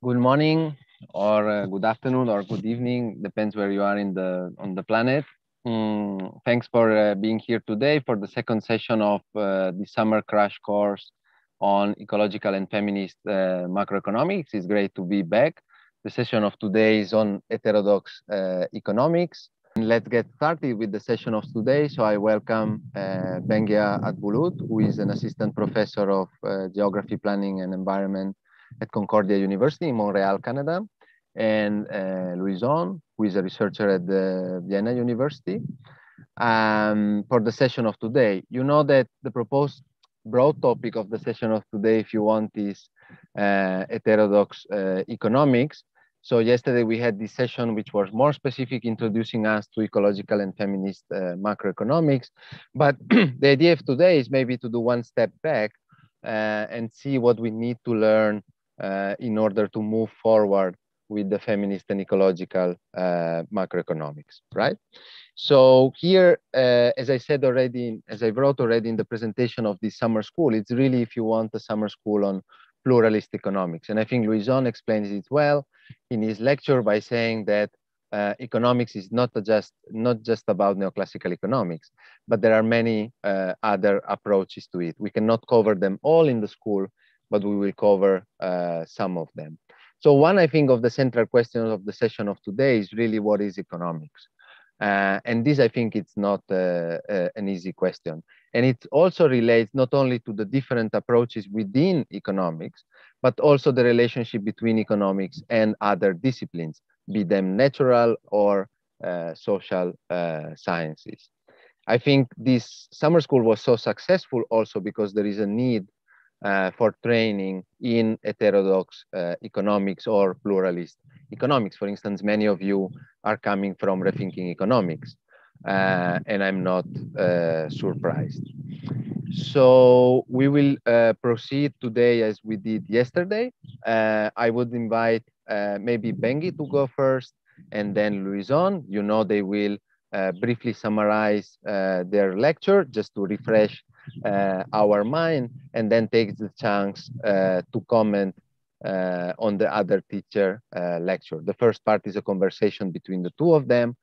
Good morning, or good afternoon, or good evening, depends where you are on the planet. Thanks for being here today for the second session of the summer crash course on ecological and feminist macroeconomics. It's great to be back. The session of today is on heterodox economics. And let's get started with the session of today. So I welcome Bengi Akbulut, who is an assistant professor of geography, planning, and environment at Concordia University in Montreal, Canada, and Louison, who is a researcher at the Vienna University. For the session of today, you know that the proposed broad topic of the session of today, if you want, is heterodox economics. So yesterday we had this session which was more specific, introducing us to ecological and feminist macroeconomics. But the idea of today is maybe to do one step back and see what we need to learn in order to move forward with the feminist and ecological macroeconomics, right? So here, as I said already, as I wrote already in the presentation of this summer school, it's really, if you want, a summer school on pluralist economics. And I think Louison explains it well in his lecture by saying that economics is not just about neoclassical economics, but there are many other approaches to it. We cannot cover them all in the school, but we will cover some of them. So one, I think, of the central questions of the session of today is really, what is economics? And this, I think, it's not an easy question. And it also relates not only to the different approaches within economics, but also the relationship between economics and other disciplines, be them natural or social sciences. I think this summer school was so successful also because there is a need for training in heterodox economics or pluralist economics. For instance, many of you are coming from rethinking economics, and I'm not surprised. So we will proceed today as we did yesterday. I would invite maybe Bengi to go first, and then Louison. You know, they will briefly summarize their lecture just to refresh our mind, and then take the chance to comment on the other teacher lecture. The first part is a conversation between the two of them,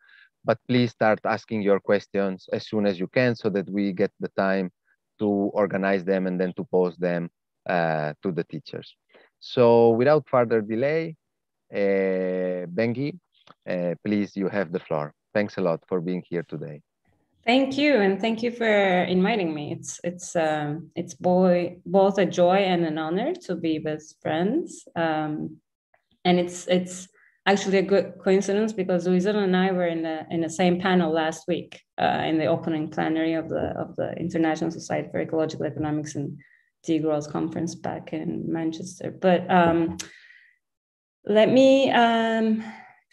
but please start asking your questions as soon as you can so that we get the time to organize them and then to post them to the teachers. So without further delay, Bengi, please, you have the floor. Thanks a lot for being here today. Thank you, and thank you for inviting me. It's both a joy and an honor to be with friends, and it's actually a good coincidence because Louison and I were in the same panel last week in the opening plenary of the International Society for Ecological Economics and Degrowth conference back in Manchester. But let me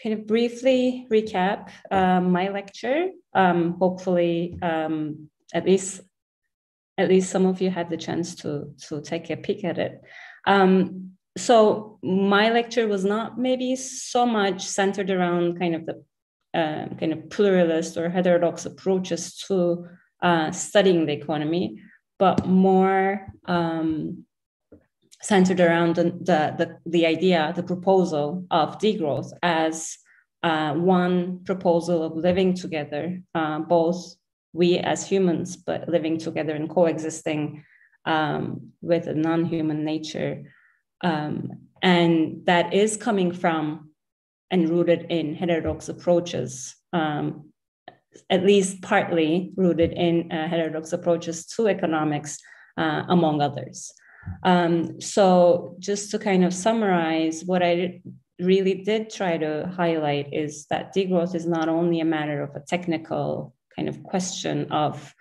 kind of briefly recap my lecture. Hopefully, at least some of you had the chance to take a peek at it. So my lecture was not maybe so much centered around kind of the kind of pluralist or heterodox approaches to studying the economy, but more centered around the idea, the proposal of degrowth as one proposal of living together, both we as humans, but living together and coexisting with a non-human nature. And that is coming from and rooted in heterodox approaches, at least partly rooted in heterodox approaches to economics, among others. So just to kind of summarize, what I really did try to highlight is that degrowth is not only a matter of a technical kind of question of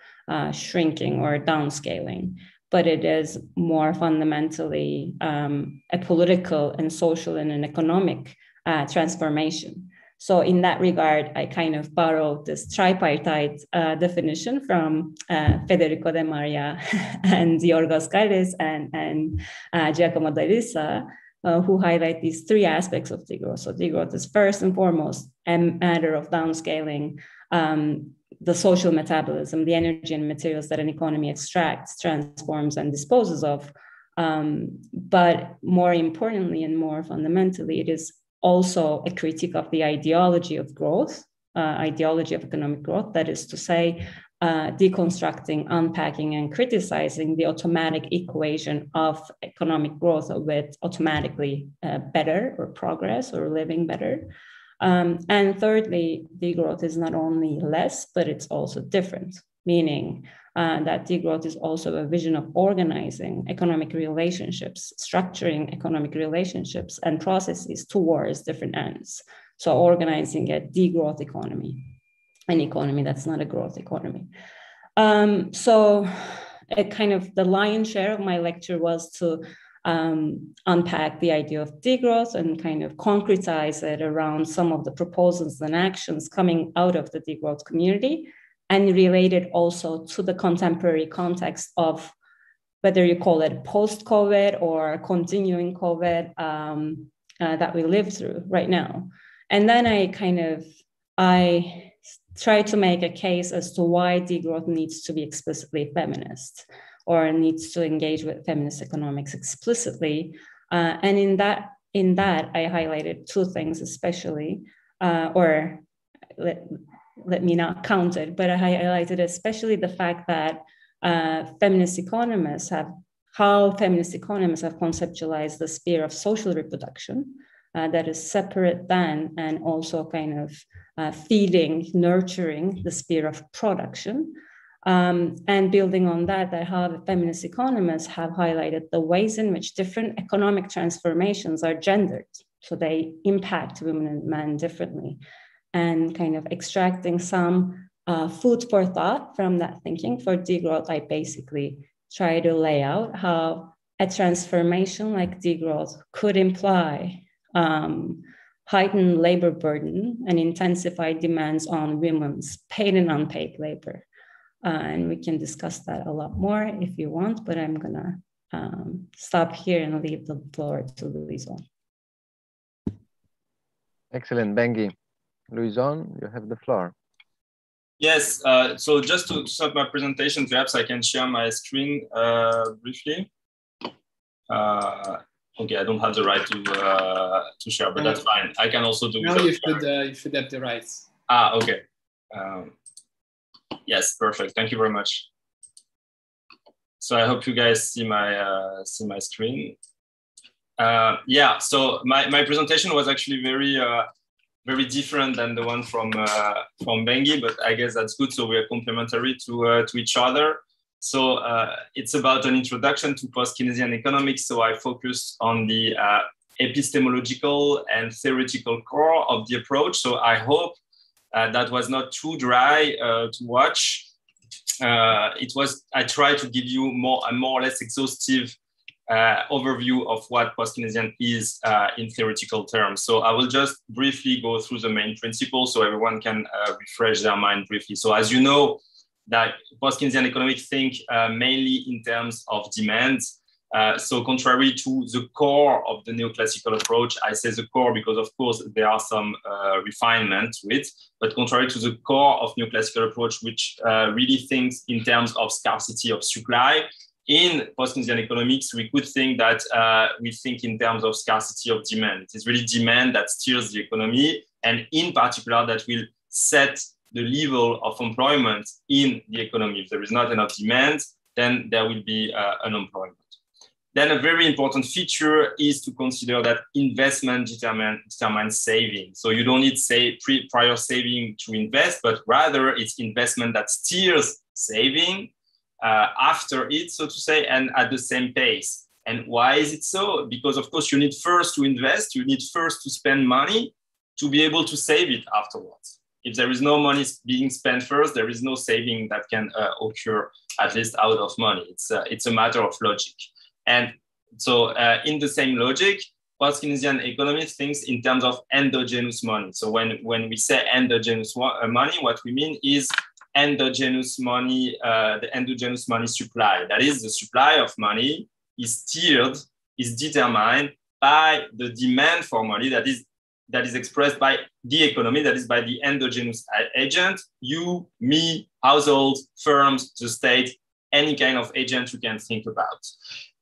shrinking or downscaling, but it is more fundamentally a political and social and an economic transformation. So in that regard, I kind of borrowed this tripartite definition from Federico Demaria and Yorgos Calles and Giacomo da Risa, who highlight these three aspects of degrowth. So degrowth is first and foremost a matter of downscaling the social metabolism, the energy and materials that an economy extracts, transforms, and disposes of, But more importantly and more fundamentally, it is also a critique of the ideology of growth, ideology of economic growth, that is to say, deconstructing, unpacking, and criticizing the automatic equation of economic growth with automatically better or progress or living better. And thirdly, degrowth is not only less, but it's also different, meaning that degrowth is also a vision of organizing economic relationships, structuring economic relationships and processes towards different ends. So organizing a degrowth economy, an economy that's not a growth economy. So kind of the lion's share of my lecture was to unpack the idea of degrowth and kind of concretize it around some of the proposals and actions coming out of the degrowth community, and relate it also to the contemporary context of whether you call it post-COVID or continuing COVID that we live through right now. And then I try to make a case as to why degrowth needs to be explicitly feminist, or needs to engage with feminist economics explicitly. And in that, I highlighted two things especially, or let me not count it, but I highlighted especially the fact that feminist economists have conceptualized the sphere of social reproduction that is separate than and also kind of feeding, nurturing the sphere of production. And building on that, how the feminist economists have highlighted the ways in which different economic transformations are gendered. So they impact women and men differently, and kind of extracting some food for thought from that thinking. For degrowth, I basically try to lay out how a transformation like degrowth could imply heightened labor burden and intensified demands on women's paid and unpaid labor. And we can discuss that a lot more if you want, but I'm gonna stop here and leave the floor to Louison. Excellent, Bengi. Louison, you have the floor. Yes, so just to start my presentation, perhaps I can share my screen briefly. Okay, I don't have the right to share, but that's fine. I can also do. No, you should have the rights. Ah, okay. Yes, perfect. Thank you very much. So I hope you guys see my screen. Yeah. So my presentation was actually very different than the one from Bengi, but I guess that's good. So we are complementary to each other. So it's about an introduction to post-Keynesian economics. So I focused on the epistemological and theoretical core of the approach. So I hope that was not too dry to watch. I tried to give you a more or less exhaustive overview of what post-Keynesian is in theoretical terms. So I will just briefly go through the main principles so everyone can refresh their mind briefly. So as you know, that post-Keynesian economics think mainly in terms of demand. So contrary to the core of the neoclassical approach, I say the core because of course there are some refinement to it, but contrary to the core of neoclassical approach, which really thinks in terms of scarcity of supply, in post-Keynesian economics, we could think that we think in terms of scarcity of demand. It is really demand that steers the economy, and in particular that will set the level of employment in the economy. If there is not enough demand, then there will be unemployment. Then a very important feature is to consider that investment determines saving. So you don't need prior saving to invest, but rather it's investment that steers saving after it, so to say, and at the same pace. And why is it so? Because of course you need first to invest, you need first to spend money to be able to save it afterwards. If there is no money being spent first, there is no saving that can occur, at least out of money. It's a matter of logic. And so in the same logic, post-Keynesian economy thinks in terms of endogenous money. So when we say endogenous money, what we mean is endogenous money, the endogenous money supply. That is, the supply of money is determined by the demand for money that is expressed by the economy, that is by the endogenous agent, you, me, households, firms, the state, any kind of agent you can think about.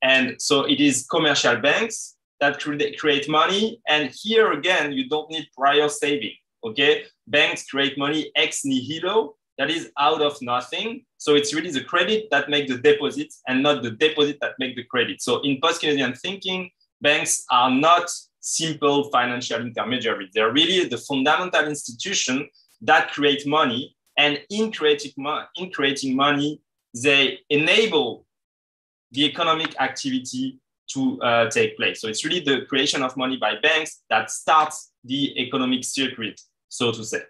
And so it is commercial banks that create money. And here again, you don't need prior saving, okay? Banks create money ex nihilo, that is out of nothing. So it's really the credit that makes the deposit and not the deposit that makes the credit. So in post-Keynesian thinking, banks are not simple financial intermediaries. They're really the fundamental institution that create money. And in creating money, they enable the economic activity to take place. So it's really the creation of money by banks that starts the economic circuit, so to say.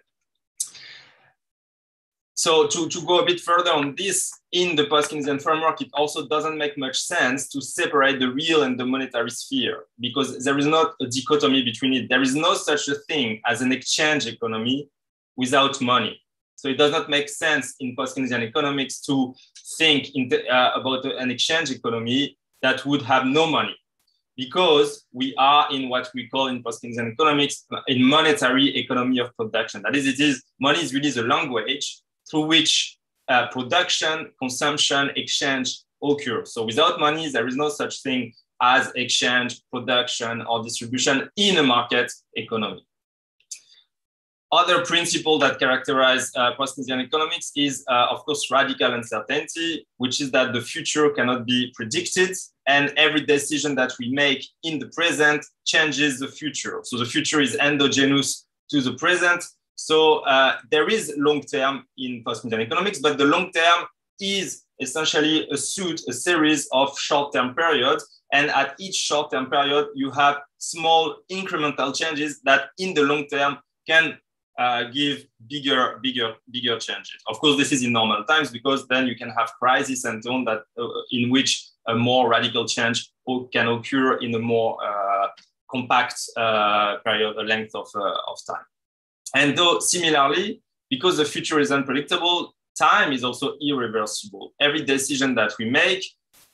So to go a bit further on this, in the post-Keynesian framework, it also doesn't make much sense to separate the real and the monetary sphere, because there is not a dichotomy between it. There is no such a thing as an exchange economy without money. So it does not make sense in post-Keynesian economics to think about an exchange economy that would have no money, because we are in what we call in post-Keynesian economics in monetary economy of production. That is, money is really the language through which production, consumption, exchange occur. So without money, there is no such thing as exchange, production, or distribution in a market economy. Other principle that characterize post-Keynesian economics is, of course, radical uncertainty, which is that the future cannot be predicted, and every decision that we make in the present changes the future. So the future is endogenous to the present. So there is long term in post-Keynesian economics, but the long term is essentially a series of short-term periods. And at each short-term period, you have small incremental changes that in the long term can give bigger changes. Of course, this is in normal times, because then you can have crisis and so on, that in which a more radical change can occur in a more compact period, length of time. And though similarly, because the future is unpredictable, time is also irreversible. Every decision that we make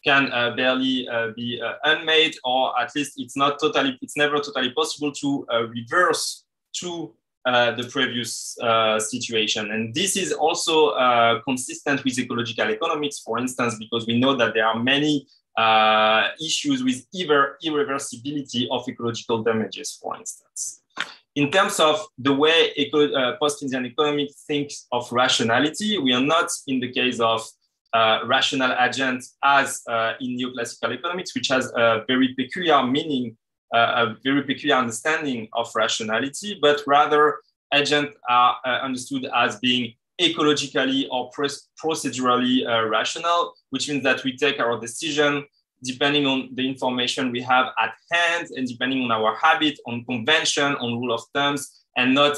can barely be unmade, or at least it's never totally possible to reverse to the previous situation. And this is also consistent with ecological economics, for instance, because we know that there are many issues with irreversibility of ecological damages, for instance. In terms of the way post-Keynesian economics thinks of rationality, we are not in the case of rational agent as in neoclassical economics, which has a very peculiar meaning, a very peculiar understanding of rationality, but rather agents are understood as being ecologically or procedurally rational, which means that we take our decision depending on the information we have at hand and depending on our habit, on convention, on rule of thumbs, and not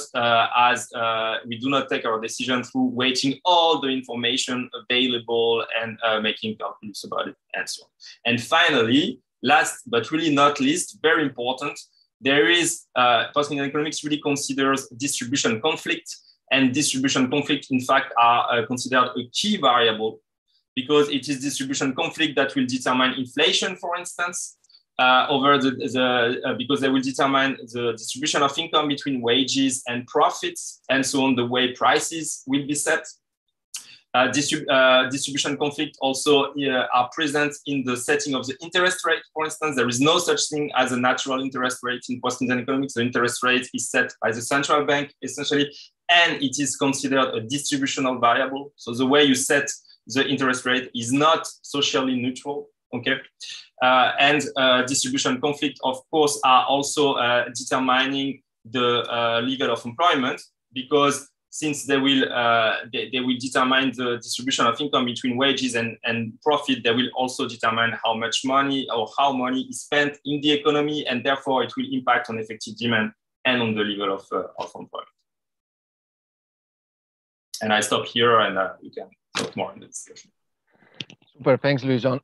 we do not take our decision through weighting all the information available and making calculus about it and so on. And finally, last but really not least, very important, there is post-Keynesian economics really considers distribution conflict, and distribution conflict, in fact, are considered a key variable, because it is distribution conflict that will determine inflation, for instance, because they will determine the distribution of income between wages and profits, and so on, the way prices will be set. Distribution conflict also are present in the setting of the interest rate, for instance. There is no such thing as a natural interest rate in post-Keynesian economics. The interest rate is set by the central bank, essentially, and it is considered a distributional variable. So the way you set the interest rate is not socially neutral, okay? And distribution conflict, of course, are also determining the level of employment, because since they will determine the distribution of income between wages and profit, they will also determine how much money or how money is spent in the economy, and therefore it will impact on effective demand and on the level of employment. And I stop here, and we can talk more in the discussion. Super, thanks, Louison.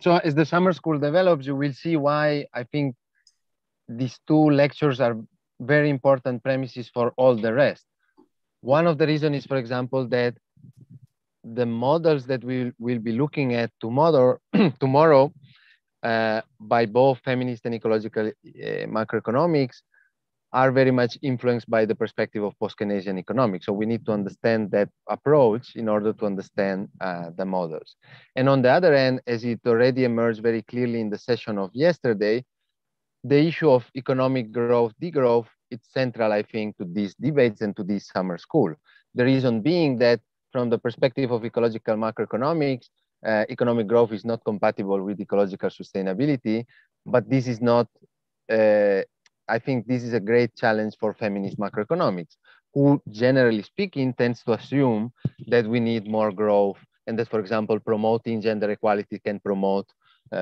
So as the summer school develops, you will see why I think these two lectures are very important premises for all the rest. One of the reasons is, for example, that the models that we will be looking at tomorrow by both feminist and ecological macroeconomics are very much influenced by the perspective of post-Keynesian economics. So we need to understand that approach in order to understand the models. And on the other hand, as it already emerged very clearly in the session of yesterday, the issue of economic growth, degrowth, it's central, I think, to these debates and to this summer school. The reason being that from the perspective of ecological macroeconomics, economic growth is not compatible with ecological sustainability, but this is not, I think this is a great challenge for feminist macroeconomics, who generally speaking tends to assume that we need more growth and that, for example, promoting gender equality can promote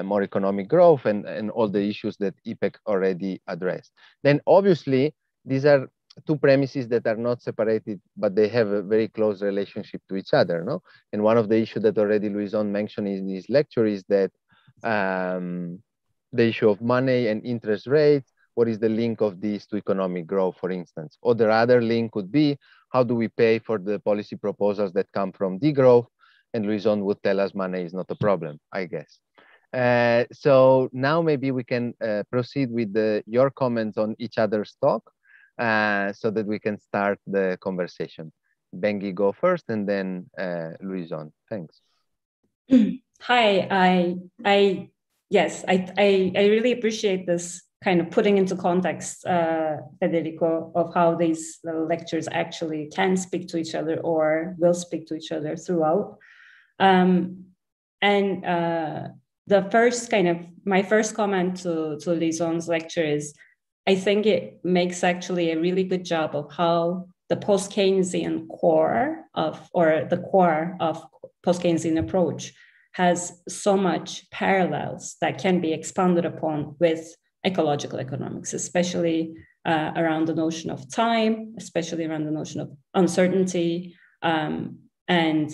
more economic growth and all the issues that IPEC already addressed. Then obviously, these are two premises that are not separated, but they have a very close relationship to each other. No? And one of the issues that already Louison mentioned in his lecture is that the issue of money and interest rates, what is the link of these to economic growth, for instance? Or the other link could be, how do we pay for the policy proposals that come from degrowth? And Louison would tell us money is not a problem, I guess. So now maybe we can proceed with your comments on each other's talk so that we can start the conversation. Bengi, go first, and then Louison. Thanks. Hi, yes, I really appreciate this kind of putting into context, Federico, of how these lectures actually can speak to each other or will speak to each other throughout. The first my first comment to Louison's lecture is, I think it makes actually a really good job of how the post-Keynesian core of post-Keynesian approach has so much parallels that can be expanded upon with ecological economics, especially around the notion of time, especially around the notion of uncertainty, and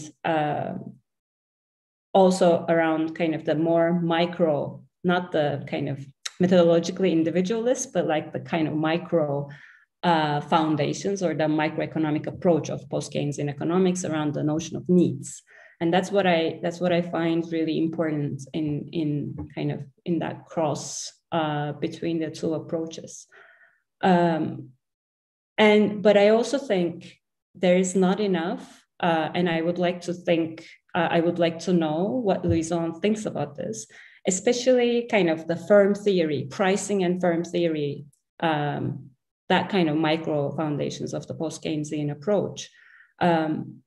also around kind of the more micro, not the kind of methodologically individualist, but like the kind of micro foundations or the macroeconomic approach of post-Keynesian economics around the notion of needs. And that's what I find really important in that cross between the two approaches. But I also think there is not enough, and I would like to know what Louison thinks about this, especially kind of the firm theory, pricing and firm theory, that kind of micro foundations of the post-Keynesian approach.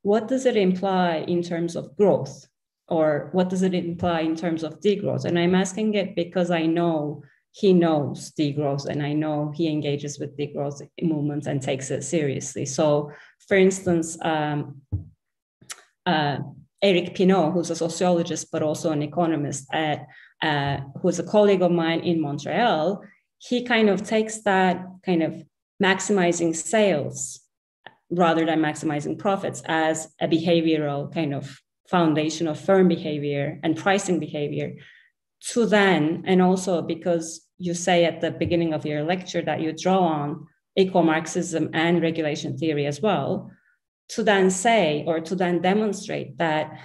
What does it imply in terms of growth, or what does it imply in terms of degrowth? And I'm asking it because I know he knows degrowth, and I know he engages with degrowth movements and takes it seriously. So, for instance, Eric Pinault, who's a sociologist but also an economist, who's a colleague of mine in Montreal, he kind of takes that kind of maximizing sales rather than maximizing profits as a behavioral kind of foundation of firm behavior and pricing behavior. To then, and also because you say at the beginning of your lecture that you draw on eco-Marxism and regulation theory as well, to then say, or to then demonstrate that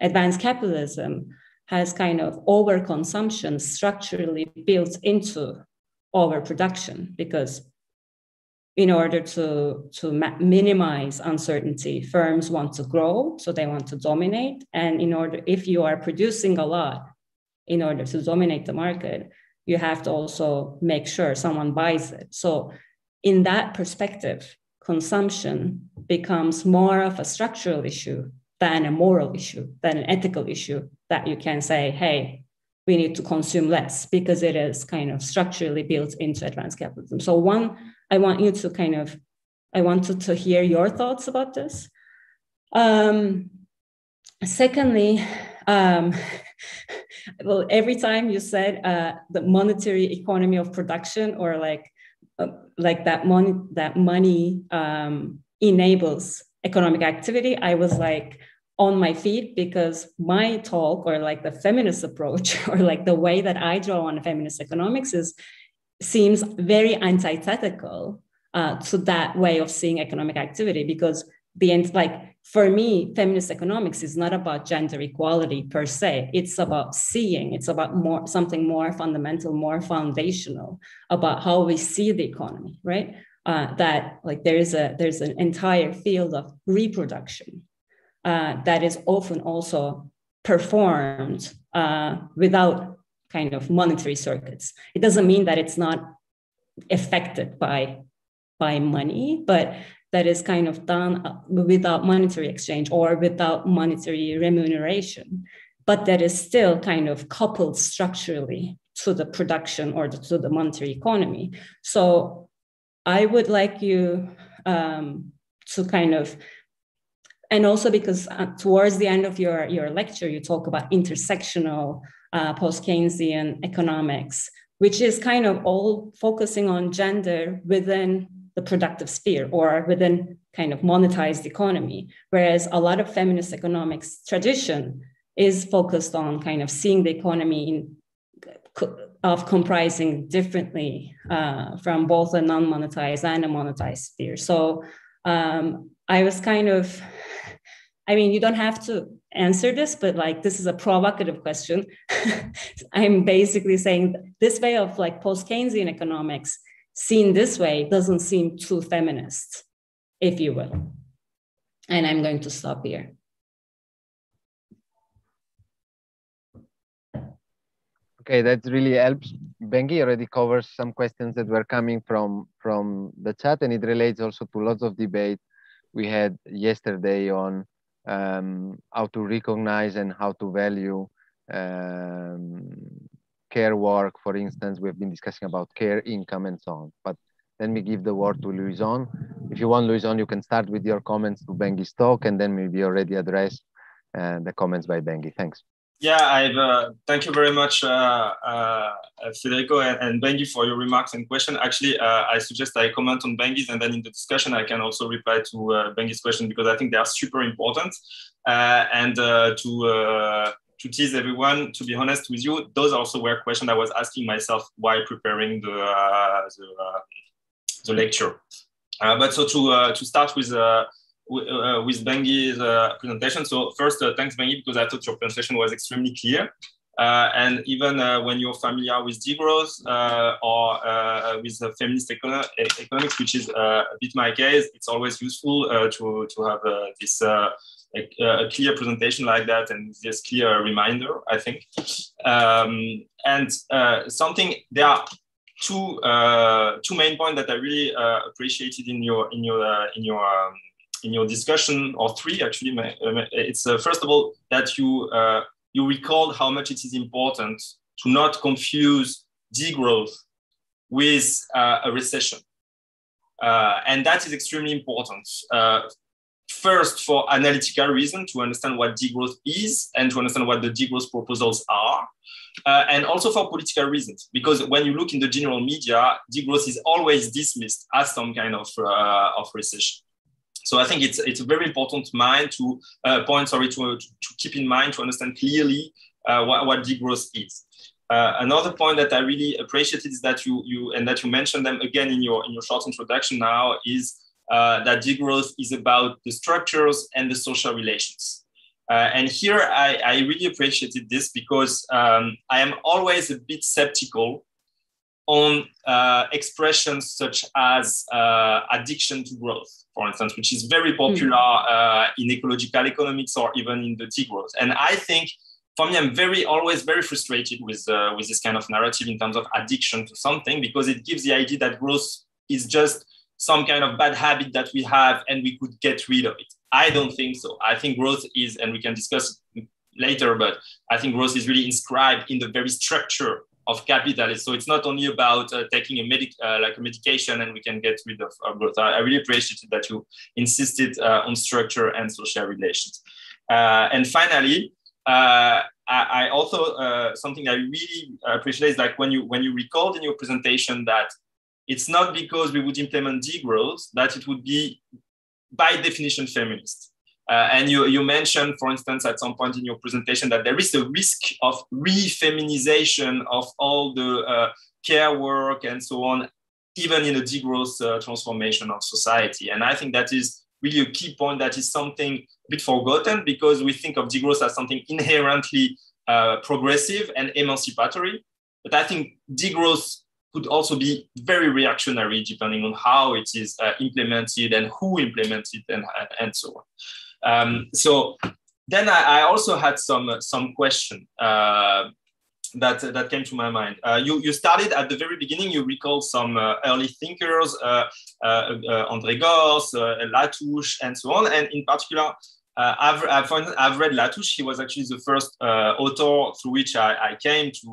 advanced capitalism has kind of overconsumption structurally built into overproduction, because in order to minimize uncertainty, firms want to grow, so they want to dominate. And if you are producing a lot, in order to dominate the market, you have to also make sure someone buys it. So in that perspective, consumption becomes more of a structural issue than a moral issue, than an ethical issue that you can say, hey, we need to consume less because it is kind of structurally built into advanced capitalism. So I wanted to hear your thoughts about this. Secondly, well, every time you said the monetary economy of production, or like that money enables economic activity, I was like on my feet, because my talk, or like the feminist approach, or like the way that I draw on feminist economics seems very antithetical to that way of seeing economic activity, because for me, feminist economics is not about gender equality per se. It's about seeing. It's about something more fundamental, more foundational about how we see the economy, right? That like there's an entire field of reproduction that is often also performed without kind of monetary circuits. It doesn't mean that it's not affected by money, but that is kind of done without monetary exchange or without monetary remuneration, but that is still kind of coupled structurally to the production or to the monetary economy. So I would like you to kind of, and also because towards the end of your lecture, you talk about intersectional post-Keynesian economics, which is kind of all focusing on gender within the productive sphere or within kind of monetized economy, whereas a lot of feminist economics tradition is focused on kind of seeing the economy of comprising differently from both a non-monetized and a monetized sphere. So I was kind of, I mean, you don't have to answer this, but like, this is a provocative question. I'm basically saying this way of like post-Keynesian economics seen this way doesn't seem too feminist, if you will. And I'm going to stop here. Okay, that really helps. Bengi already covers some questions that were coming from the chat, and it relates also to lots of debate we had yesterday on how to recognize and how to value care work. For instance, we've been discussing about care income and so on. But let me give the word to Louison. If you want, Louison, you can start with your comments to Bengi's talk, and then maybe already address the comments by Bengi. Thanks. Yeah, thank you very much, Federico and Bengi, for your remarks and question. Actually, I suggest I comment on Bengi's, and then in the discussion, I can also reply to Bengi's question, because I think they are super important. To tease everyone, to be honest with you, those also were questions I was asking myself while preparing the lecture. But so to start with Bengi's presentation. So first, thanks, Bengi, because I thought your presentation was extremely clear. And even when you're familiar with degrowth or with feminist economics, which is a bit my case, it's always useful to have this a clear presentation like that and this clear reminder, I think. There are two main points that I really appreciated in your discussion, or three actually. It's first of all that you recalled how much it is important to not confuse degrowth with a recession, and that is extremely important. First, for analytical reason, to understand what degrowth is and to understand what the degrowth proposals are, and also for political reasons, because when you look in the general media, degrowth is always dismissed as some kind of recession. So I think it's a very important point to keep in mind, to understand clearly what degrowth is. Another point that I really appreciated is that you mentioned them again in your short introduction now, is that degrowth is about the structures and the social relations. And here I really appreciated this, because I am always a bit skeptical on expressions such as addiction to growth, for instance, which is very popular in ecological economics or even in the degrowth. And I think, for me, I'm always very frustrated with this kind of narrative in terms of addiction to something, because it gives the idea that growth is just some kind of bad habit that we have and we could get rid of it. I don't think so. I think growth is, and we can discuss later, but I think growth is really inscribed in the very structure of capitalism. So it's not only about taking a medication and we can get rid of growth. I really appreciated that you insisted on structure and social relations. And finally, I also, something I really appreciate is like when you recalled in your presentation that it's not because we would implement degrowth that it would be by definition feminist. And you mentioned, for instance, at some point in your presentation that there is a risk of re-feminization of all the care work and so on, even in a degrowth transformation of society. And I think that is really a key point that is something a bit forgotten, because we think of degrowth as something inherently progressive and emancipatory. But I think degrowth could also be very reactionary depending on how it is implemented and who implements it and so on. So then I also had some question that came to my mind. You started at the very beginning, you recalled some early thinkers, André Gorz, Latouche, and so on. And in particular, I've read Latouche. He was actually the first author through which I came to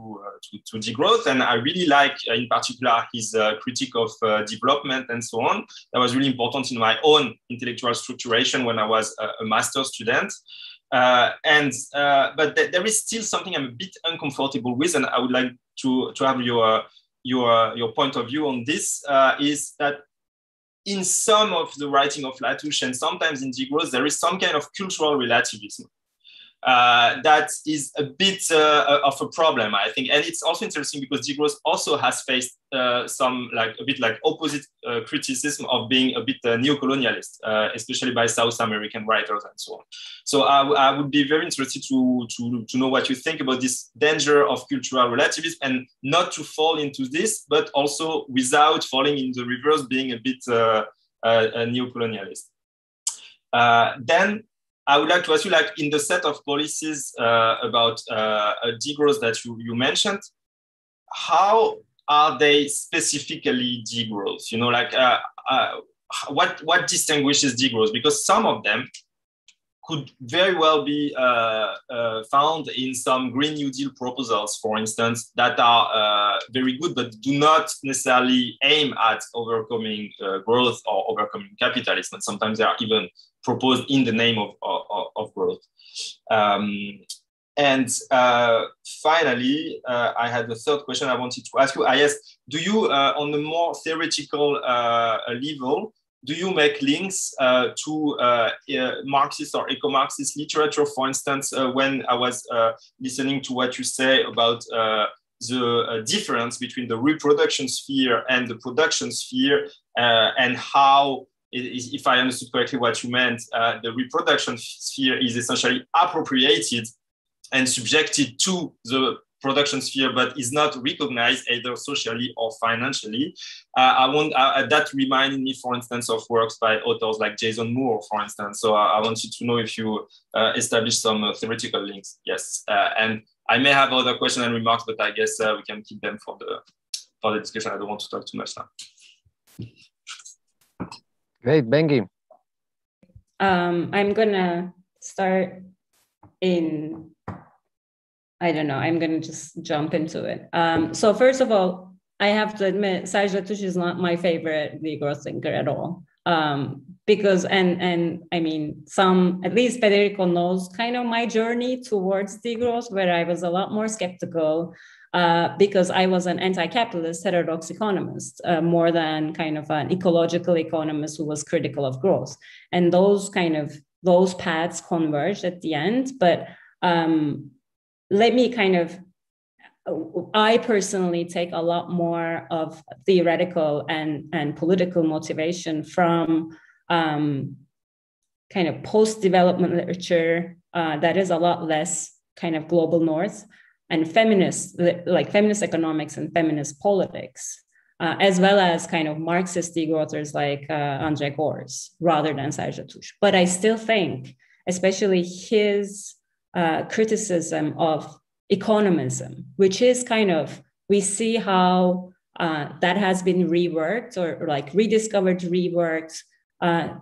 degrowth. And I really like, in particular, his critique of development and so on. That was really important in my own intellectual structuration when I was a master's student. But there is still something I'm a bit uncomfortable with, and I would like to have your point of view on this, is that in some of the writing of Latouche and sometimes in degrowth, there is some kind of cultural relativism that is a bit of a problem, I think. And it's also interesting because degrowth also has faced some a bit opposite criticism of being a bit neo-colonialist, especially by South American writers and so on. So I would be very interested to know what you think about this danger of cultural relativism, and not to fall into this, but also without falling in the reverse, being a bit a neo-colonialist. Then I would like to ask you, in the set of policies about degrowth that you mentioned, how are they specifically degrowth? You know, what distinguishes degrowth? Because some of them could very well be found in some Green New Deal proposals, for instance, that are very good, but do not necessarily aim at overcoming growth or overcoming capitalism. And sometimes they are even proposed in the name of growth. Finally, I had a third question I wanted to ask you. I asked, do you, on a more theoretical level, do you make links to Marxist or eco-Marxist literature? For instance, when I was listening to what you say about the difference between the reproduction sphere and the production sphere, and how, if I understood correctly what you meant, the reproduction sphere is essentially appropriated and subjected to the production sphere, but is not recognized either socially or financially. That reminded me, for instance, of works by authors like Jason Moore, for instance. So I wanted to know if you established some theoretical links. Yes, and I may have other questions and remarks, but I guess we can keep them for the discussion. I don't want to talk too much now. Great, Bengi. I'm gonna start in, I don't know, I'm gonna just jump into it. So first of all, I have to admit, Serge Latouche is not my favorite degrowth thinker at all. Because, and I mean, at least Federico knows kind of my journey towards degrowth, where I was a lot more skeptical because I was an anti-capitalist heterodox economist, more than kind of an ecological economist who was critical of growth. And those paths converged at the end. But let me I personally take a lot more of theoretical and political motivation from kind of post-development literature that is a lot less kind of global north, and feminist economics and feminist politics, as well as kind of Marxist degrowthers like André Gorz, rather than Serge Latouche. But I still think, especially his criticism of economism, which is kind of, we see how that has been reworked or rediscovered, reworked, a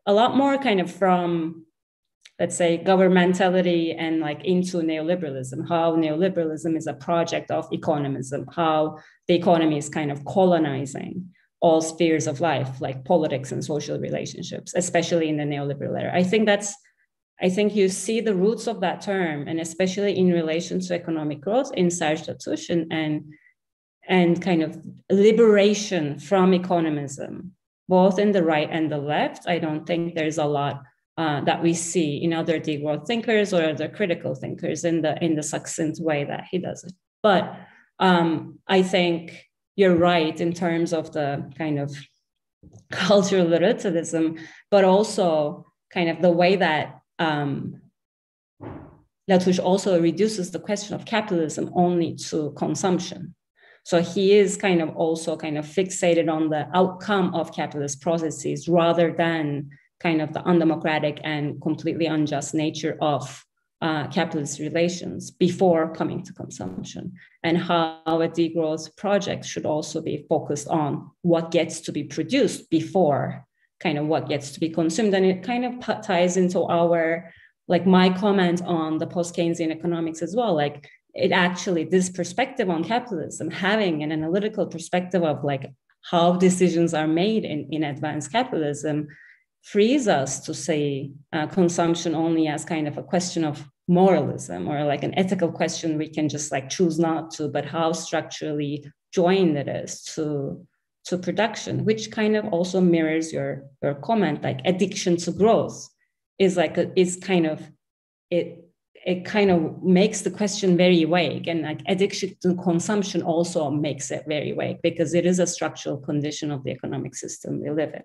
lot more kind of from, let's say, governmentality and into neoliberalism, how neoliberalism is a project of economism, how the economy is kind of colonizing all spheres of life, like politics and social relationships, especially in the neoliberal era. I think you see the roots of that term, and especially in relation to economic growth in Serge Latouche and kind of liberation from economism, both in the right and the left. I don't think there's a lot that we see in other degrowth thinkers or other critical thinkers in the succinct way that he does it. But I think you're right in terms of the kind of cultural relativism, but also kind of the way that Latouche also reduces the question of capitalism only to consumption. So he is kind of also kind of fixated on the outcome of capitalist processes rather than kind of the undemocratic and completely unjust nature of capitalist relations before coming to consumption, and how a degrowth project should also be focused on what gets to be produced before kind of what gets to be consumed. And it kind of ties into our, like my comment on the post-Keynesian economics as well. Like it actually, this perspective on capitalism, having an analytical perspective of like how decisions are made in advanced capitalism, frees us to say consumption only as kind of a question of moralism or like an ethical question we can just like choose not to, but how structurally joined it is to production, which kind of also mirrors your comment, like addiction to growth is like it kind of makes the question very vague, and like addiction to consumption also makes it very vague because it is a structural condition of the economic system we live in.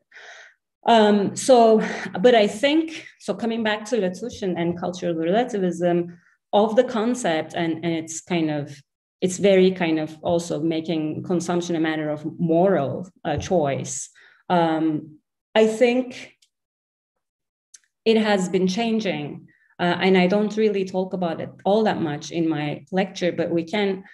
But I think, so coming back to Latouche and cultural relativism of the concept, and it's kind of, it's very kind of also making consumption a matter of moral choice. I think it has been changing, and I don't really talk about it all that much in my lecture, but we can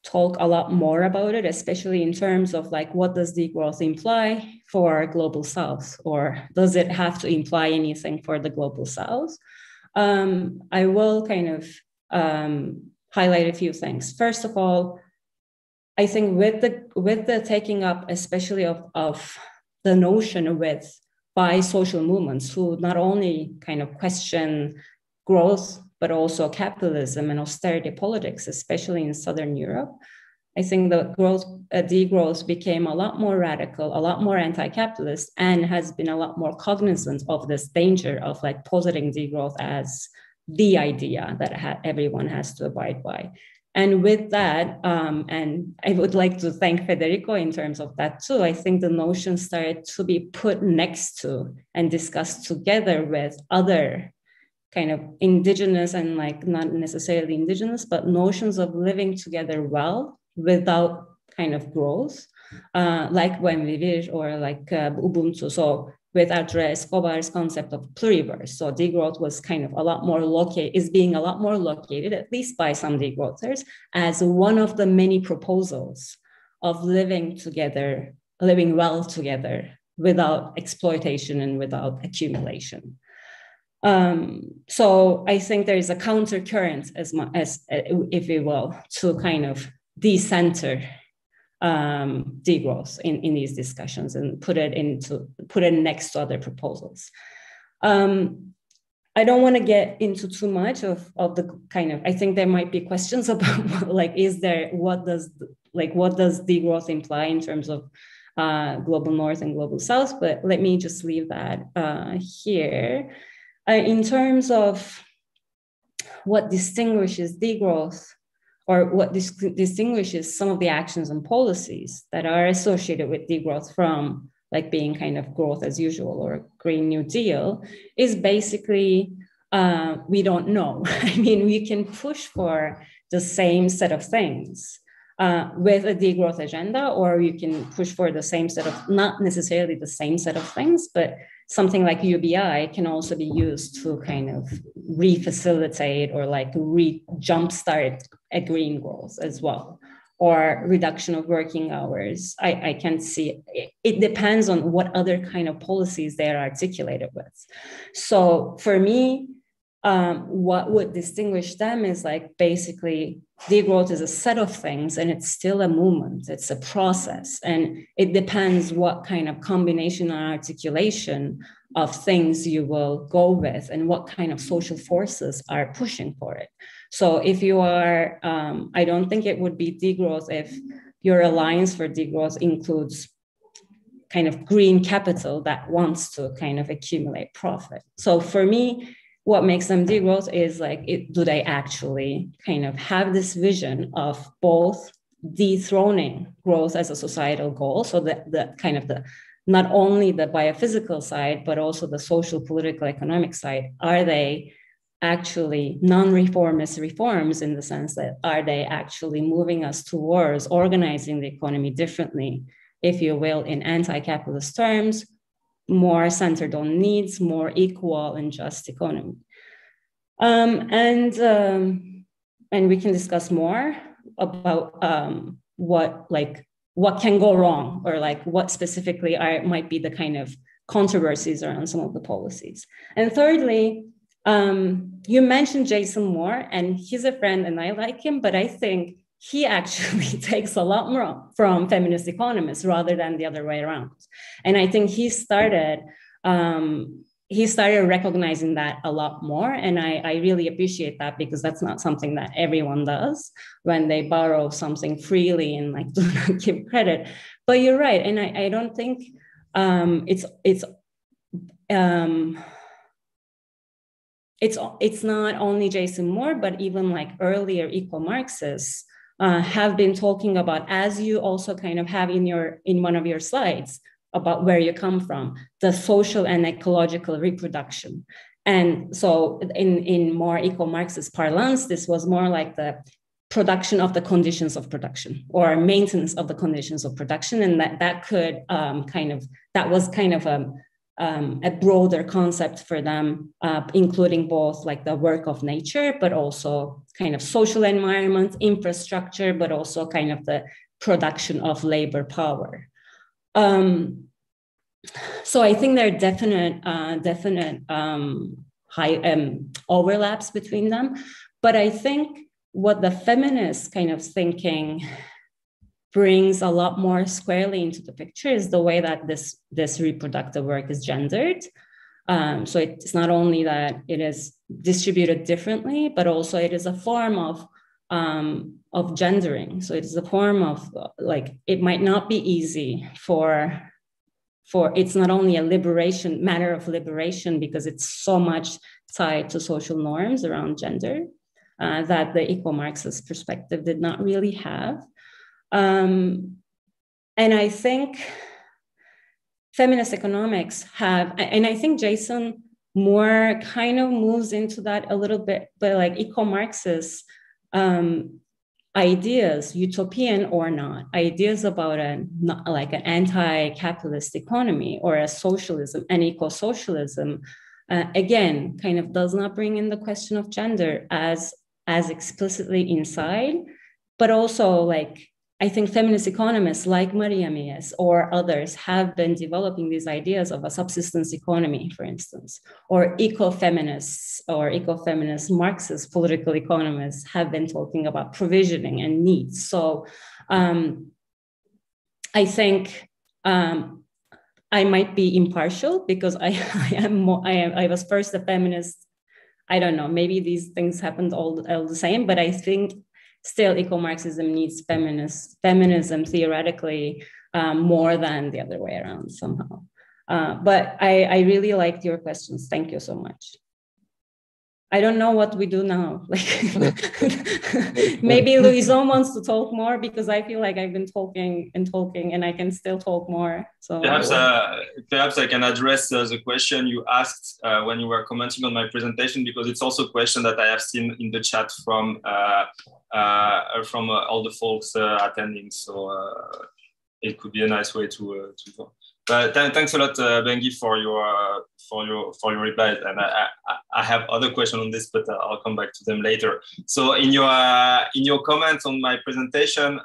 talk a lot more about it, especially in terms of like, what does degrowth imply for global South, or does it have to imply anything for the global South? I will kind of highlight a few things. First of all, I think with the taking up, especially of the notion by social movements who not only kind of question growth, but also capitalism and austerity politics, especially in Southern Europe, I think the degrowth became a lot more radical, a lot more anti-capitalist, and has been a lot more cognizant of this danger of like positing degrowth as the idea that everyone has to abide by. And with that, and I would like to thank Federico in terms of that too, I think the notion started to be put next to and discussed together with other kind of indigenous and like not necessarily indigenous, but notions of living together well without kind of growth, like Buen Vivir or like Ubuntu. So with Arturo Escobar's concept of pluriverse. So degrowth was kind of a lot more being a lot more located, at least by some degrowthers, as one of the many proposals of living together, living well together without exploitation and without accumulation. So I think there is a counter current as if you will, to kind of decenter degrowth in these discussions and put it next to other proposals. I don't want to get into too much of the kind of, I think there might be questions about like, what does degrowth imply in terms of global North and global South, but let me just leave that here. In terms of what distinguishes degrowth, or what distinguishes some of the actions and policies that are associated with degrowth from like being kind of growth as usual or Green New Deal, is basically, we don't know. I mean, we can push for the same set of things with a degrowth agenda, or you can push for the same set of, not necessarily the same set of things, but something like UBI can also be used to kind of re-facilitate or like jumpstart a green growth as well, or reduction of working hours. I can see it depends on what other kind of policies they are articulated with. So for me, what would distinguish them is like basically degrowth is a set of things and it's still a movement, it's a process, and it depends what kind of combination and articulation of things you will go with and what kind of social forces are pushing for it. So if you are, I don't think it would be degrowth if your alliance for degrowth includes kind of green capital that wants to kind of accumulate profit. So for me, what makes them degrowth is like, do they actually kind of have this vision of both dethroning growth as a societal goal, so that the kind of not only the biophysical side, but also the social, political, economic side. Are they actually non-reformist reforms, in the sense that are they actually moving us towards organizing the economy differently, if you will, in anti-capitalist terms, more centered on needs, more equal and just economy? And we can discuss more about what can go wrong, or like what specifically might be the kind of controversies around some of the policies. And thirdly, you mentioned Jason Moore, and he's a friend and I like him, but I think he actually takes a lot more from feminist economists rather than the other way around. And I think he started recognizing that a lot more. And I really appreciate that, because that's not something that everyone does when they borrow something freely and like do not give credit. But you're right. And I don't think it's not only Jason Moore, but even like earlier eco-Marxists have been talking about, as you also kind of have in one of your slides about where you come from, the social and ecological reproduction. And so in more eco-Marxist parlance, this was more like the production of the conditions of production, or maintenance of the conditions of production. And that was kind of a broader concept for them, including both like the work of nature, but also kind of social environment, infrastructure, but also kind of the production of labor power. So I think there are definite high overlaps between them. But I think what the feminist kind of thinking brings a lot more squarely into the picture is the way that this reproductive work is gendered. So it's not only that it is distributed differently, but also it is a form of gendering. So it is a form of like, it might not be easy for it's not only a matter of liberation, because it's so much tied to social norms around gender that the eco-Marxist perspective did not really have. And I think feminist economics and I think Jason Moore kind of moves into that a little bit, but like eco-Marxist ideas, utopian or not, ideas about an anti-capitalist economy or a socialism, an eco-socialism, again, kind of does not bring in the question of gender as explicitly inside, but also like, I think feminist economists like Maria Mies or others have been developing these ideas of a subsistence economy, for instance, or ecofeminists or ecofeminist Marxist political economists have been talking about provisioning and needs. So I think I might be impartial because I was first a feminist. I don't know, maybe these things happened all the same, but I think still eco-Marxism needs feminism theoretically more than the other way around somehow. But I really liked your questions. Thank you so much. I don't know what we do now. Maybe Louison wants to talk more, because I feel like I've been talking and I can still talk more. So perhaps I can address the question you asked when you were commenting on my presentation, because it's also a question that I have seen in the chat from all the folks attending. So it could be a nice way to talk. But thanks a lot, Bengi, for your replies, and I have other questions on this, but I'll come back to them later. So in your comments on my presentation,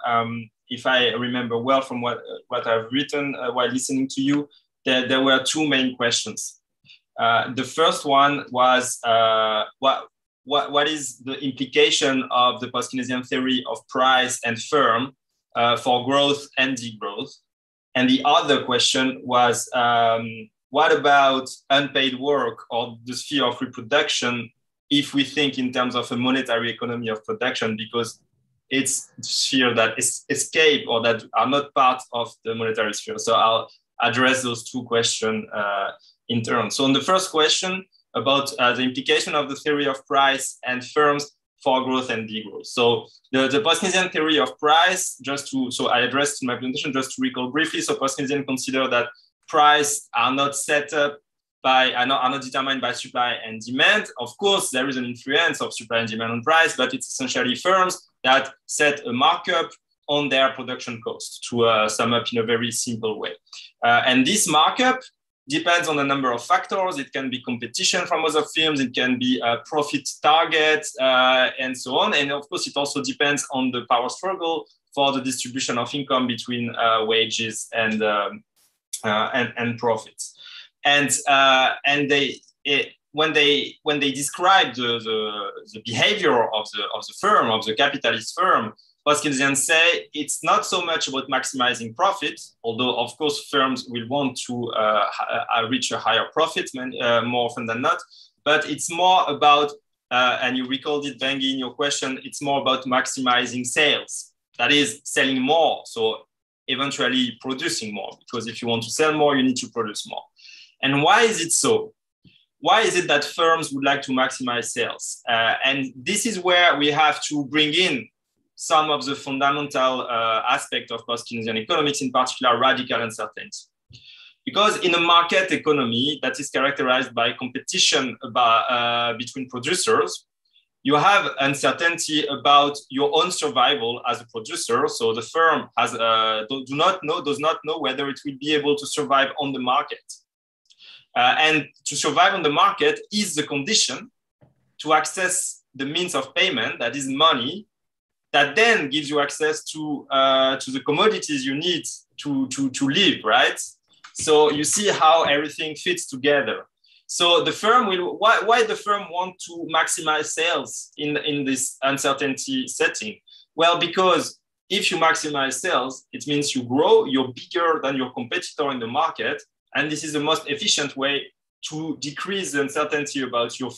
if I remember well from what I've written while listening to you, there were two main questions. The first one was what is the implication of the post-Keynesian theory of price and firm for growth and degrowth? And the other question was, what about unpaid work or the sphere of reproduction if we think in terms of a monetary economy of production, because it's the sphere that escape or that are not part of the monetary sphere. So I'll address those two questions in turn. So on the first question about the implication of the theory of price and firms for growth and degrowth. So the post-Keynesian theory of price, so I addressed in my presentation, just to recall briefly. So post-Keynesian consider that price are not set up by, are not determined by supply and demand. Of course, there is an influence of supply and demand on price, but it's essentially firms that set a markup on their production costs, to sum up in a very simple way. And this markup depends on a number of factors. It can be competition from other firms, it can be profit targets, and so on. And of course, it also depends on the power struggle for the distribution of income between wages and profits. And when they describe the behavior of the firm, of the capitalist firm, Keynesians say it's not so much about maximizing profit, although of course firms will want to reach a higher profit more often than not, but it's more about, and you recalled it, Bengi, in your question, it's more about maximizing sales. That is selling more, so eventually producing more, because if you want to sell more, you need to produce more. And why is it so? Why is it that firms would like to maximize sales? And this is where we have to bring in some of the fundamental aspects of post-Keynesian economics, in particular radical uncertainty. Because in a market economy that is characterized by competition between producers, you have uncertainty about your own survival as a producer. So the firm has, does not know whether it will be able to survive on the market. And to survive on the market is the condition to access the means of payment, that is money, that then gives you access to the commodities you need to live, right? So you see how everything fits together. So the firm will, why the firm want to maximize sales in this uncertainty setting? Well, because if you maximize sales, it means you grow, you're bigger than your competitor in the market, and this is the most efficient way to decrease the uncertainty about your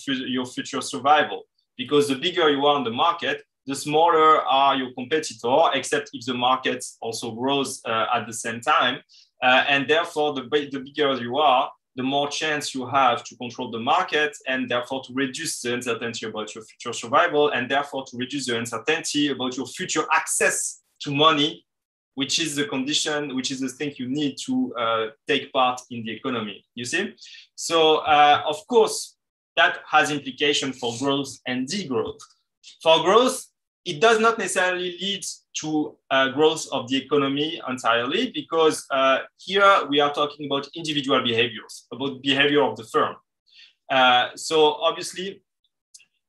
future survival. Because the bigger you are in the market, the smaller are your competitor, except if the market also grows at the same time. And therefore, the bigger you are, the more chance you have to control the market, and therefore to reduce the uncertainty about your future survival, and therefore to reduce the uncertainty about your future access to money, which is the condition, which is the thing you need to take part in the economy, you see? So, of course, that has implication for growth and degrowth. For growth, it does not necessarily lead to growth of the economy entirely, because here we are talking about individual behaviors, about behavior of the firm. So obviously,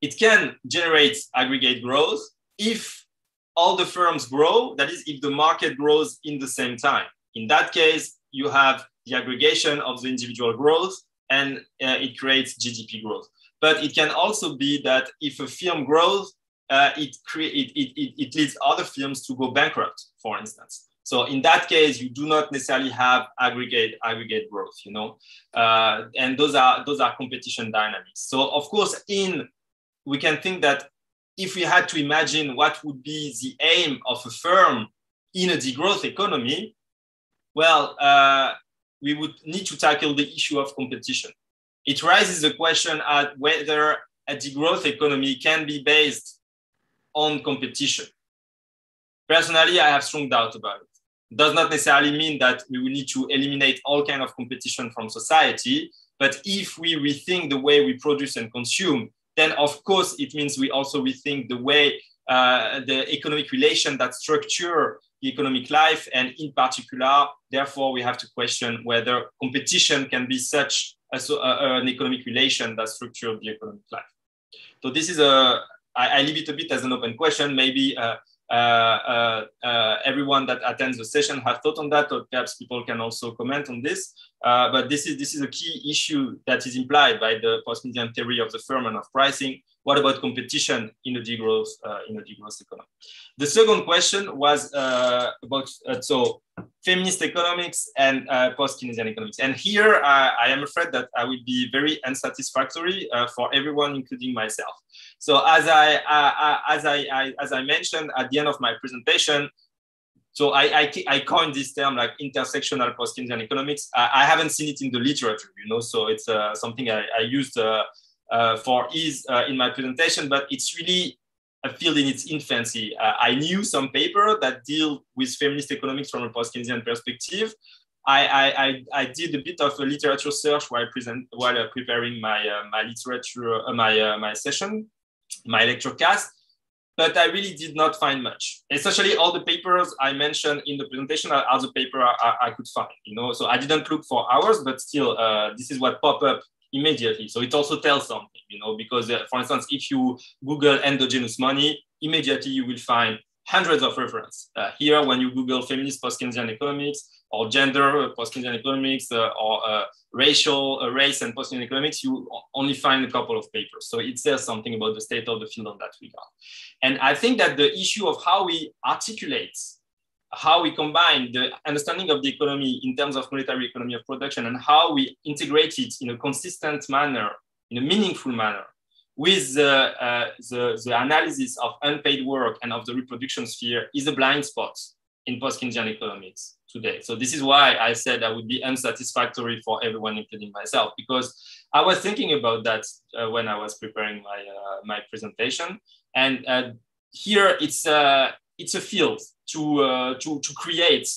it can generate aggregate growth if all the firms grow, that is, if the market grows in the same time. In that case, you have the aggregation of the individual growth, and it creates GDP growth. But it can also be that if a firm grows, it leads other firms to go bankrupt, for instance. So in that case, you do not necessarily have aggregate growth, you know, and those are competition dynamics. So of course, we can think that if we had to imagine what would be the aim of a firm in a degrowth economy, well, we would need to tackle the issue of competition. It raises the question at whether a degrowth economy can be based on competition. Personally, I have strong doubt about it. It does not necessarily mean that we will need to eliminate all kinds of competition from society, but if we rethink the way we produce and consume, then of course it means we also rethink the way the economic relation that structure the economic life, and in particular, therefore, we have to question whether competition can be such an economic relation that structures the economic life. So this is I leave it a bit as an open question. Maybe everyone that attends the session has thought on that, or perhaps people can also comment on this. But this is a key issue that is implied by the post-Keynesian theory of the firm and of pricing. What about competition in a degrowth economy? The second question was about feminist economics and post-Keynesian economics. And here I am afraid that I will be very unsatisfactory for everyone, including myself. So as I mentioned at the end of my presentation, so I coined this term like intersectional post-Keynesian economics. I haven't seen it in the literature, you know, so it's something I used for ease in my presentation, but it's really a field in its infancy. I knew some paper that deal with feminist economics from a post-Keynesian perspective, I did a bit of a literature search while preparing my session, my lecture cast, but I really did not find much. Essentially, all the papers I mentioned in the presentation are the paper I could find. So I didn't look for hours, but still, this is what popped up immediately. So it also tells something, because for instance, if you Google endogenous money, immediately you will find hundreds of references. Here, when you Google feminist post-Keynesian economics or gender post-Keynesian economics or race and post-Keynesian economics, you only find a couple of papers. So it says something about the state of the field on that regard. And I think that the issue of how we articulate, how we combine the understanding of the economy in terms of monetary economy of production and how we integrate it in a consistent manner, in a meaningful manner, with the analysis of unpaid work and of the reproduction sphere is a blind spot in post-Keynesian economics today. So this is why I said I would be unsatisfactory for everyone, including myself, because I was thinking about that when I was preparing my presentation. And here it's a field to create,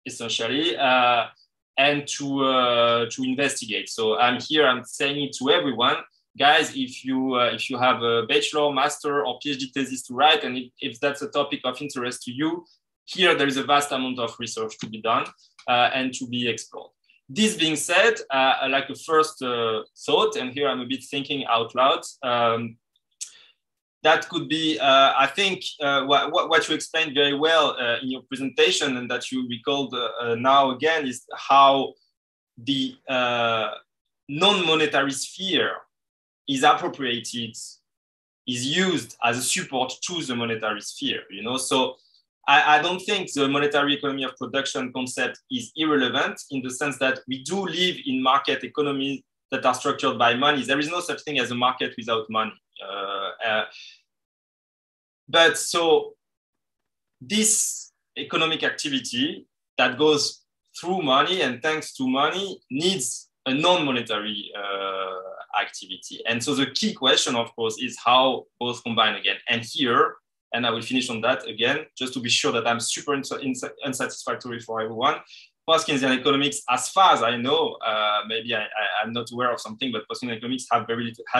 essentially, and to investigate. So I'm saying it to everyone. Guys, if you have a bachelor, master, or PhD thesis to write, and if that's a topic of interest to you, here there is a vast amount of research to be done and to be explored. This being said, like a first thought, and here I'm a bit thinking out loud, that could be, I think, what you explained very well in your presentation and that you recalled now again is how the non-monetary sphere is appropriated, is used as a support to the monetary sphere, So I don't think the monetary economy of production concept is irrelevant in the sense that we do live in market economies that are structured by money. There is no such thing as a market without money. But so this economic activity that goes through money and thanks to money needs a non-monetary activity. And so the key question, of course, is how both combine again. And here, and I will finish on that again, just to be sure that I'm super unsatisfactory for everyone. Post-Keynesian economics, as far as I know, maybe I'm not aware of something, but post-Keynesian economics has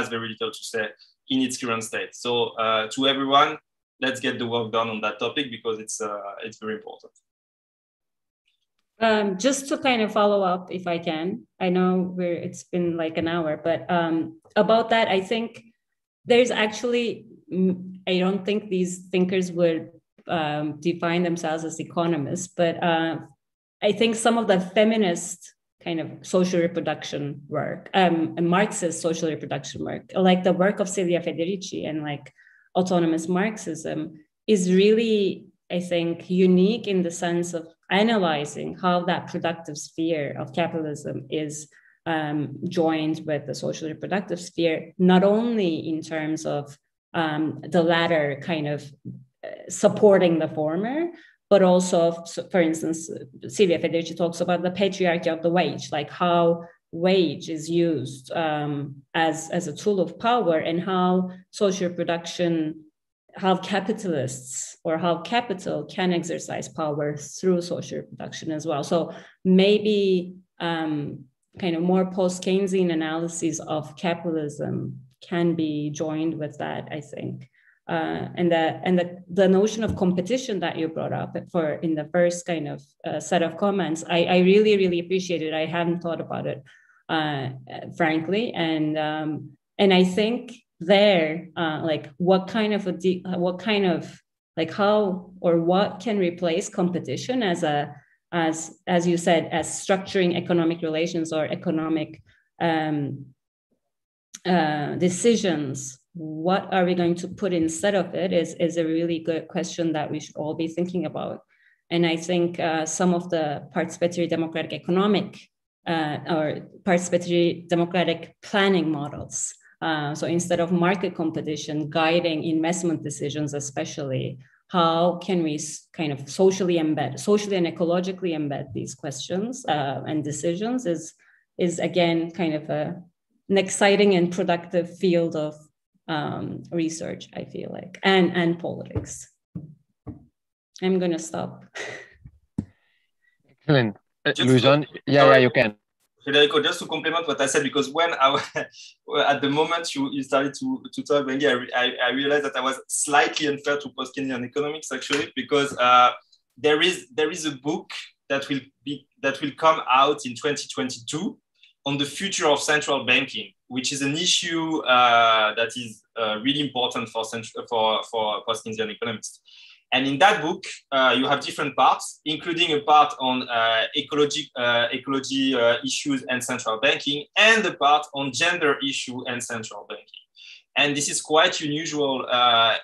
very little to say in its current state. So to everyone, let's get the work done on that topic because it's very important. Just to kind of follow up, if I can, I know it's been like an hour, but about that, I think there's actually, I don't think these thinkers would define themselves as economists, but I think some of the feminist kind of social reproduction work, and Marxist social reproduction work, like the work of Silvia Federici and like autonomous Marxism, is really, I think, unique in the sense of analyzing how that productive sphere of capitalism is joined with the social reproductive sphere, not only in terms of the latter kind of supporting the former, but also, for instance, Silvia Federici talks about the patriarchy of the wage, like how wage is used as a tool of power and how social production, how capitalists or how capital can exercise power through social production as well. So maybe kind of more post-Keynesian analysis of capitalism can be joined with that, I think. And the notion of competition that you brought up in the first kind of set of comments, I really, really appreciate it. I hadn't thought about it, frankly. And I think there, like what can replace competition as you said, as structuring economic relations or economic decisions. What are we going to put instead of it is a really good question that we should all be thinking about. And I think some of the participatory democratic economic or participatory democratic planning models. So instead of market competition guiding investment decisions, especially, how can we kind of socially and ecologically embed these questions and decisions is again kind of an exciting and productive field of research, I feel like, and politics. I'm going to stop. Excellent. Louison, yeah, you can. Federico, just to complement what I said, because when at the moment you started to talk, Bengi, I realized that I was slightly unfair to post-Keynesian economics, actually, because there is a book that will come out in 2022 on the future of central banking, which is an issue that is really important for post-Keynesian economics. And in that book, you have different parts, including a part on ecology issues and central banking, and a part on gender issue and central banking. And this is quite unusual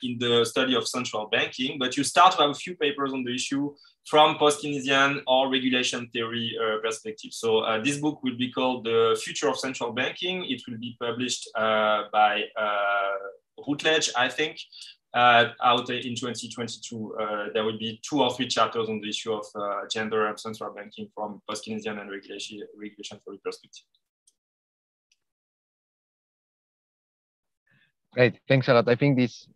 in the study of central banking, but you start to have a few papers on the issue from post-Keynesian or regulation theory perspective. So this book will be called The Future of Central Banking. It will be published by Routledge, I think. Out in 2022, there will be 2 or 3 chapters on the issue of gender and central banking from post-Keynesian and regulation theory perspective. Great, thanks a lot. I think these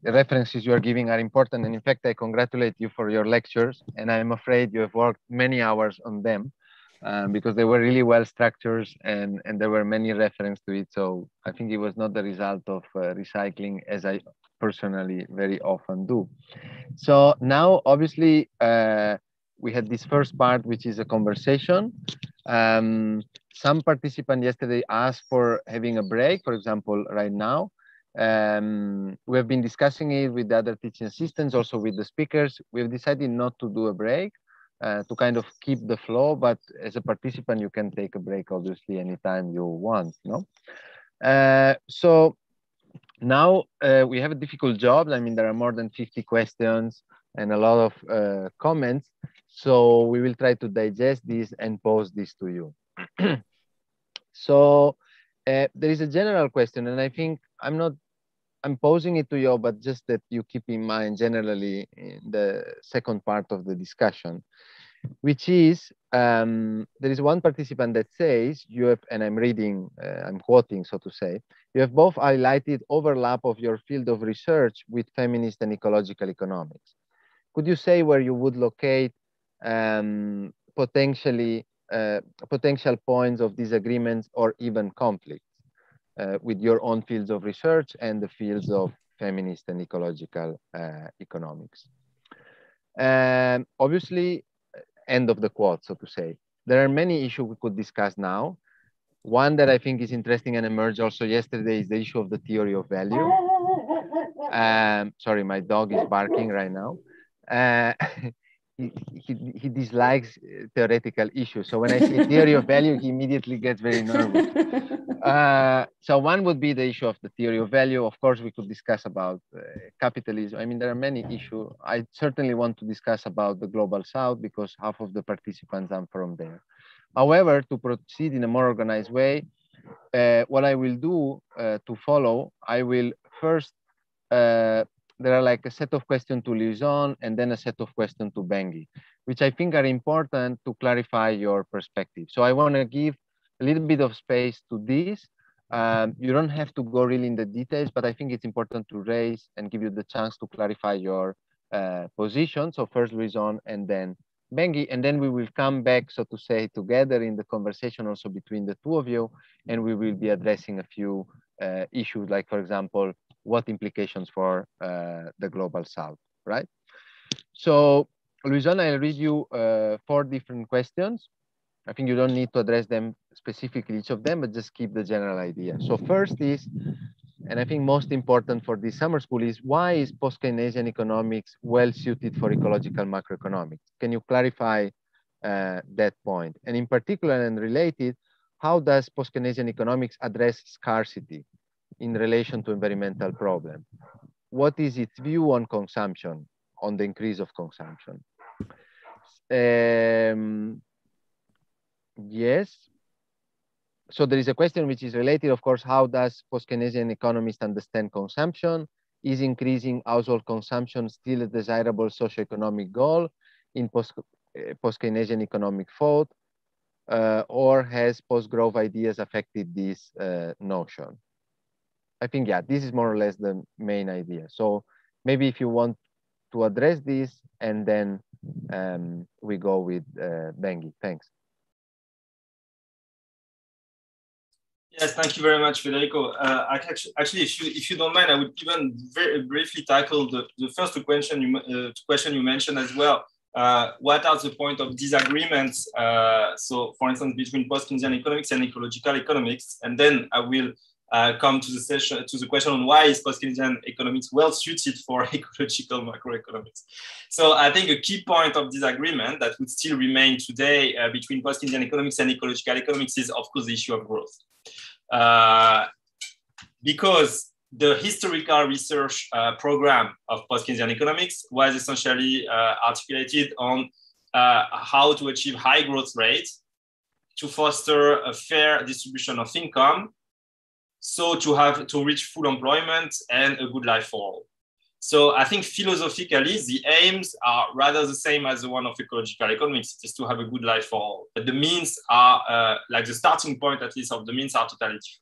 references you are giving are important, and in fact, I congratulate you for your lectures, and I'm afraid you have worked many hours on them because they were really well structured and there were many references to it. So I think it was not the result of recycling, as I personally very often do. So now, obviously, we had this first part, which is a conversation. Some participants yesterday asked for having a break, for example, right now. We have been discussing it with the other teaching assistants, also with the speakers. We've decided not to do a break to kind of keep the flow, but as a participant, you can take a break, obviously, anytime you want, no? So now we have a difficult job. I mean, there are more than 50 questions and a lot of comments. So we will try to digest this and pose this to you. So there is a general question, and I think I'm posing it to you, but just that you keep in mind generally in the second part of the discussion, which is there is one participant that says you have, and I'm reading, I'm quoting, so to say, you have both highlighted overlap of your field of research with feminist and ecological economics. Could you say where you would locate potential points of disagreements or even conflicts with your own fields of research and the fields of feminist and ecological economics? Obviously, end of the quote, so to say. There are many issues we could discuss now. One that I think is interesting and emerged also yesterday is the issue of the theory of value. Sorry, my dog is barking right now. He dislikes theoretical issues. So when I say theory of value, he immediately gets very nervous. So one would be the issue of the theory of value. Of course, we could discuss about capitalism. I mean, there are many issues. I certainly want to discuss about the global south because half of the participants are from there. However, to proceed in a more organized way, what I will do to follow, I will first, there are like a set of questions to Louison and then a set of questions to Bengi, which I think are important to clarify your perspective. So I want to give a little bit of space to this. You don't have to go really in the details, but I think it's important to raise and give you the chance to clarify your position. So first Louison and then Bengi, and then we will come back, so to say, together in the conversation also between the two of you, and we will be addressing a few issues, like, for example, what implications for the global south, right? So, Louison, I'll read you 4 different questions. I think you don't need to address them specifically, each of them, but just keep the general idea. So first is, and I think most important for this summer school is, why is post-Keynesian economics well suited for ecological macroeconomics? Can you clarify that point? And in particular and related, how does post-Keynesian economics address scarcity in relation to environmental problem? What is its view on consumption, on the increase of consumption? Yes. So there is a question which is related, of course, how does post-Keynesian economists understand consumption? Is increasing household consumption still a desirable socio-economic goal in post-Keynesian economic thought? Or has post-growth ideas affected this notion? I think, yeah, this is more or less the main idea. So maybe if you want to address this, and then we go with Bengi. Thanks. Yes, thank you very much, Federico. Actually, if you don't mind, I would even very briefly tackle the first question you mentioned as well. What are the point of disagreements? So, for instance, between post-Keynesian economics and ecological economics, and then I will come to the question on why is post-Keynesian economics well suited for ecological macroeconomics. So I think a key point of disagreement that would still remain today between post-Keynesian economics and ecological economics is, of course, the issue of growth. Because the historical research program of post-Keynesian economics was essentially articulated on how to achieve high growth rates to foster a fair distribution of income, so to reach full employment and a good life for all. So I think philosophically, the aims are rather the same as the one of ecological economics. It is to have a good life for all. But the means are, like the starting point at least of the means are totally different.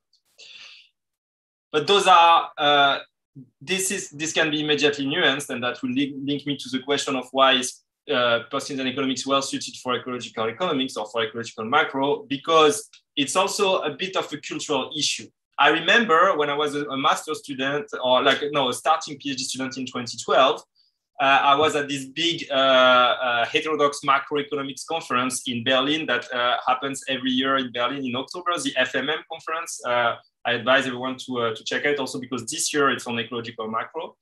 But those are, this can be immediately nuanced, and that will link me to the question of why is post-Keynesian economics well suited for ecological economics or for ecological macro, because it's also a bit of a cultural issue. I remember when I was a master's student, or a starting PhD student in 2012, I was at this big Heterodox Macroeconomics conference in Berlin that happens every year in Berlin in October, the FMM conference. I advise everyone to check it also because this year it's on ecological macro.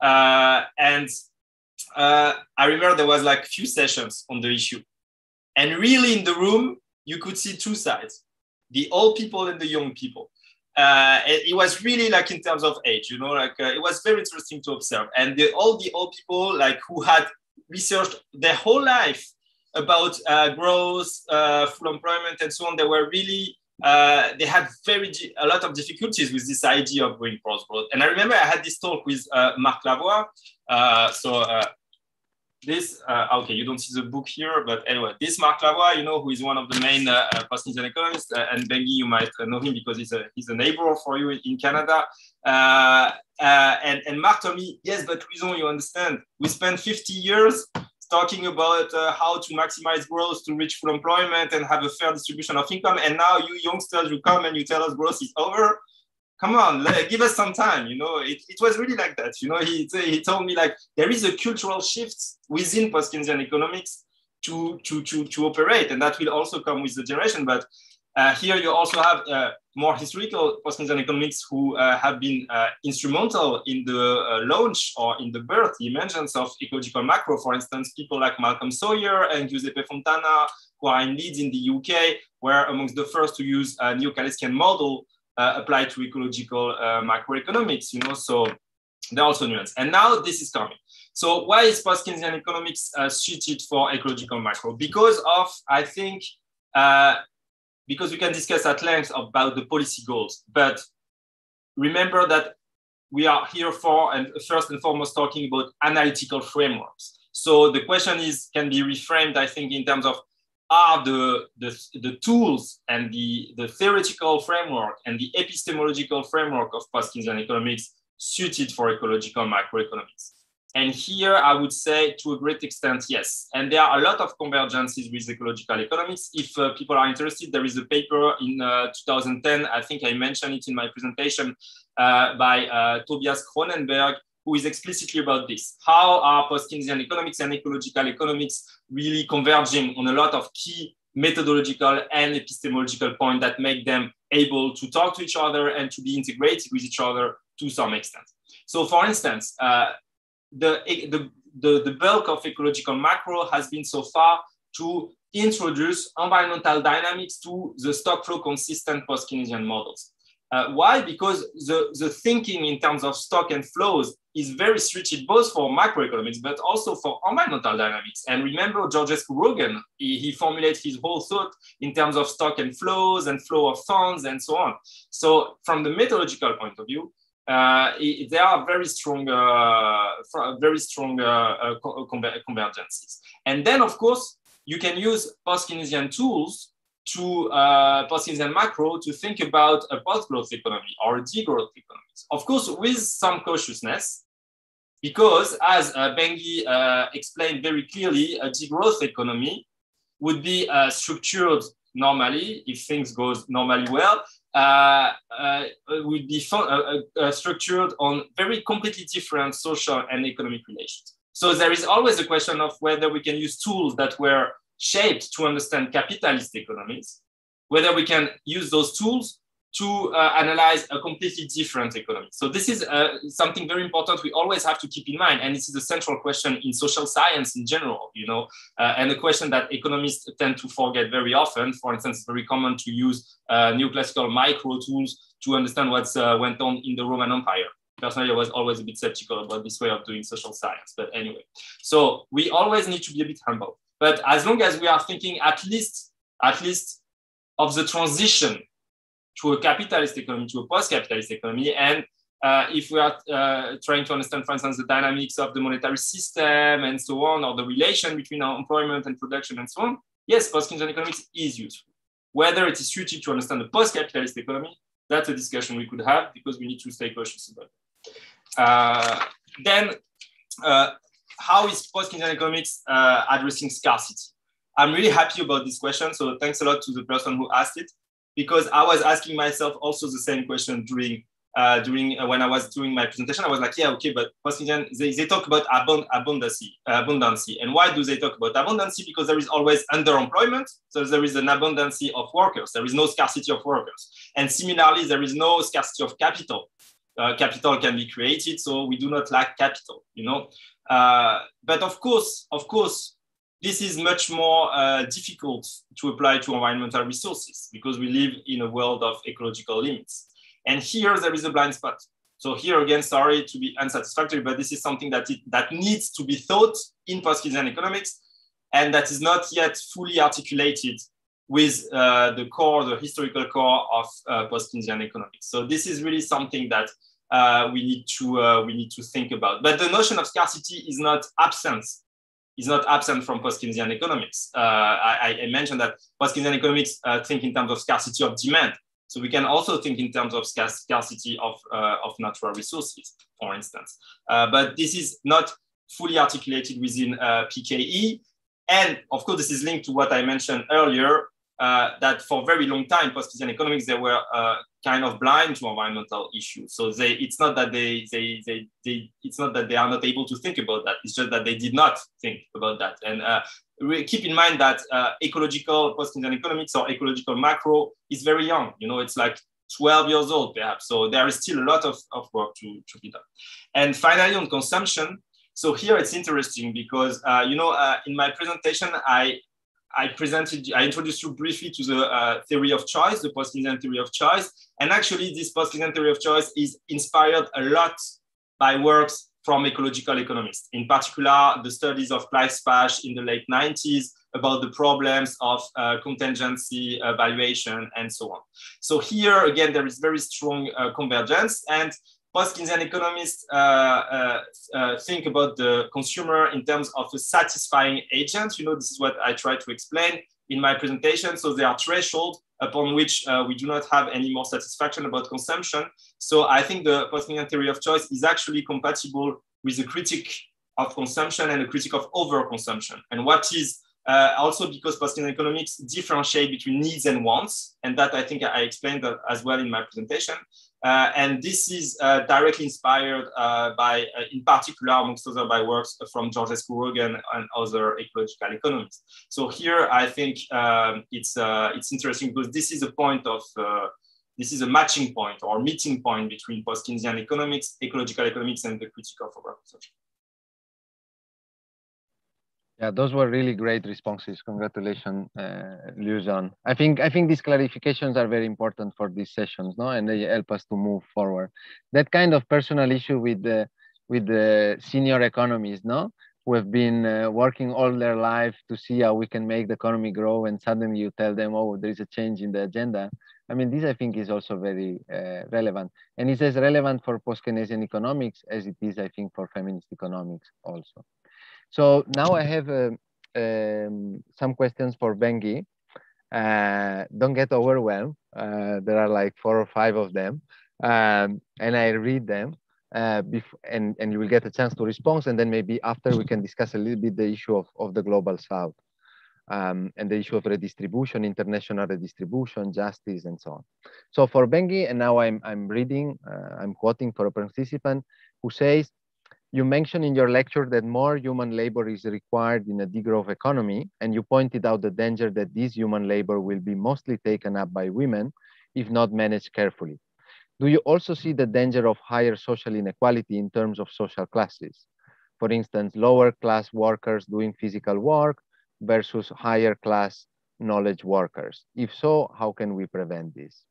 And I remember there was like few sessions on the issue. And really in the room, you could see two sides, the old people and the young people. It was really like in terms of age, you know, it was very interesting to observe. And all the old people like who had researched their whole life about growth, full employment and so on, they were really, they had a lot of difficulties with this idea of going cross growth. And I remember I had this talk with Marc Lavoie. Okay, you don't see the book here, but anyway, this Marc Lavoie, you know, who is one of the main post-Keynesian economists, and Bengi, you might know him because he's a neighbor for you in Canada. And Marc told me, yes, but Louison, you understand, we spent 50 years talking about how to maximize growth to reach full employment and have a fair distribution of income. And now you youngsters, you come and you tell us growth is over. Come on, give us some time. You know, it was really like that. You know, he told me like there is a cultural shift within post-Keynesian economics to operate, and that will also come with the generation. But here you also have more historical post-Keynesian economics who have been instrumental in the launch or in the birth, the emergence of ecological macro. For instance, people like Malcolm Sawyer and Giuseppe Fontana, who are in Leeds in the UK, were amongst the first to use a neo-Keynesian model applied to ecological macroeconomics, you know, so they're also nuanced. And now this is coming. So why is post-Keynesian economics suited for ecological macro? Because of, I think, because we can discuss at length about the policy goals, but remember that we are here for, and first and foremost, talking about analytical frameworks. So the question can be reframed, I think, in terms of are the tools and the theoretical framework and the epistemological framework of post-Keynesian economics suited for ecological macroeconomics? And here I would say to a great extent, yes. And there are a lot of convergences with ecological economics. If people are interested, there is a paper in 2010, I think I mentioned it in my presentation, by Tobias Cronenberg, who is explicitly about this. How are post-Keynesian economics and ecological economics really converging on a lot of key methodological and epistemological points that make them able to talk to each other and to be integrated with each other to some extent. So for instance, the bulk of ecological macro has been so far to introduce environmental dynamics to the stock flow consistent post-Keynesian models. Why? Because the thinking in terms of stock and flows is very stretched both for macroeconomics, but also for environmental dynamics. And remember, Georgescu-Roegen, he formulated his whole thought in terms of stock and flows and flow of funds and so on. So from the methodological point of view, there are very strong convergences. And then, of course, you can use post-Keynesian tools to post-Keynesian macro to think about a post-growth economy or a degrowth economy. Of course, with some cautiousness, because as Bengi explained very clearly, a degrowth economy would be structured normally, if things go normally well, would be structured on very completely different social and economic relations. So there is always a question of whether we can use tools that were shaped to understand capitalist economies, whether we can use those tools to analyze a completely different economy. So this is something very important we always have to keep in mind. And this is a central question in social science in general, you know, and a question that economists tend to forget very often. For instance, it's very common to use neoclassical micro tools to understand what went on in the Roman Empire. Personally, I was always a bit skeptical about this way of doing social science, but anyway. So we always need to be a bit humble. But as long as we are thinking at least of the transition to a capitalist economy, to a post-capitalist economy, and if we are trying to understand, for instance, the dynamics of the monetary system and so on, or the relation between our employment and production and so on, yes, post-Keynesian economics is useful. Whether it is suited to understand the post-capitalist economy, that's a discussion we could have because we need to stay cautious about it. Then, how is post-Keynesian economics addressing scarcity? I'm really happy about this question. So thanks a lot to the person who asked it, because I was asking myself also the same question during when I was doing my presentation. I was like, yeah, okay, but post-Keynesian, they talk about abundancy. And why do they talk about abundancy? Because there is always underemployment. So there is an abundancy of workers. There is no scarcity of workers. And similarly, there is no scarcity of capital. Capital can be created, so we do not lack capital, you know. But of course, this is much more difficult to apply to environmental resources because we live in a world of ecological limits. And here there is a blind spot. So here again, sorry to be unsatisfactory, but this is something that needs to be thought in post-Keynesian economics, and that is not yet fully articulated with the historical core of post-Keynesian economics. So this is really something that we need to think about. But the notion of scarcity is not absent from post-Keynesian economics. I mentioned that post-Keynesian economics think in terms of scarcity of demand. So we can also think in terms of scarcity of natural resources, for instance. But this is not fully articulated within PKE. And of course, this is linked to what I mentioned earlier, that for a very long time, post-Keynesian economics, they were kind of blind to environmental issues. So it's not that it's not that they are not able to think about that. It's just that they did not think about that. And keep in mind that ecological post-Keynesian economics or ecological macro is very young. You know, it's like 12 years old, perhaps. So there is still a lot of work to be done. And finally, on consumption. So here it's interesting because, in my presentation, I introduced you briefly to the theory of choice, the post-Keynesian theory of choice. And actually, this post-Keynesian theory of choice is inspired a lot by works from ecological economists, in particular, the studies of Clive Spash in the late 90s about the problems of contingency valuation and so on. So here, again, there is very strong convergence, and post-Keynesian economists think about the consumer in terms of a satisfying agent. You know, this is what I try to explain in my presentation. So there are thresholds upon which we do not have any more satisfaction about consumption. So I think the post-Keynesian theory of choice is actually compatible with the critique of consumption and the critique of overconsumption. And what is also because post-Keynesian economics differentiate between needs and wants. And that I think I explained that as well in my presentation. And this is directly inspired by, in particular, amongst other, by works from Georges Rogan and other ecological economists. So here, I think it's interesting because this is a point of, this is a matching point or meeting point between post-Keynesian economics, ecological economics, and the critique of overconsumption. Yeah, those were really great responses. Congratulations, Louison. I think these clarifications are very important for these sessions, no? And they help us to move forward. That kind of personal issue with the senior economists, no, who have been working all their life to see how we can make the economy grow, and suddenly you tell them, oh, there is a change in the agenda. I mean, this I think is also very relevant, and it's as relevant for post-Keynesian economics as it is, I think, for feminist economics also. So now I have some questions for Bengi. Don't get overwhelmed. There are like 4 or 5 of them, and I read them, and you will get a chance to respond, and then maybe after we can discuss a little bit the issue of the global south. and the issue of redistribution, international redistribution, justice, and so on. So for Bengi, and now I'm quoting for a participant who says, you mentioned in your lecture that more human labor is required in a degrowth economy, and you pointed out the danger that this human labor will be mostly taken up by women if not managed carefully. Do you also see the danger of higher social inequality in terms of social classes? For instance, lower class workers doing physical work versus higher class knowledge workers? If so, how can we prevent this?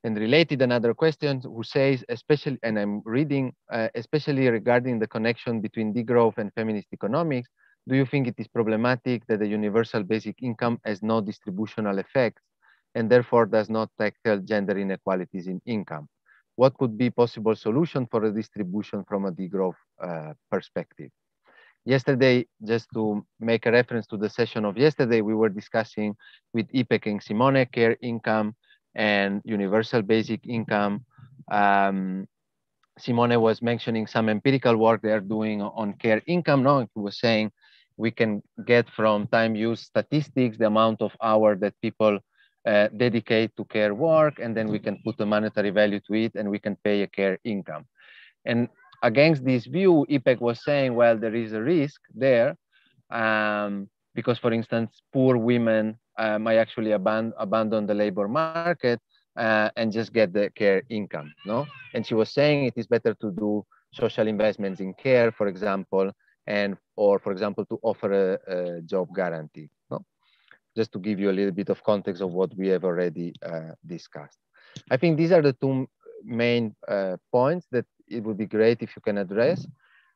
And related, another question who says, especially, and I'm reading, especially regarding the connection between degrowth and feminist economics, do you think it is problematic that the universal basic income has no distributional effects and therefore does not tackle gender inequalities in income? What could be possible solution for a distribution from a degrowth perspective? Yesterday, just to make a reference to the session of yesterday, we were discussing with Ipek and Simone care income and universal basic income. Simone was mentioning some empirical work they're doing on care income. No, he was saying we can get from time use statistics the amount of hours that people dedicate to care work, and then we can put a monetary value to it, and we can pay a care income. And against this view, Ipek was saying, well, there is a risk there because, for instance, poor women might actually abandon the labor market and just get the care income, no? And she was saying it is better to do social investments in care, for example, or for example, to offer a job guarantee, no? Just to give you a little bit of context of what we have already discussed. I think these are the two main points that it would be great if you can address.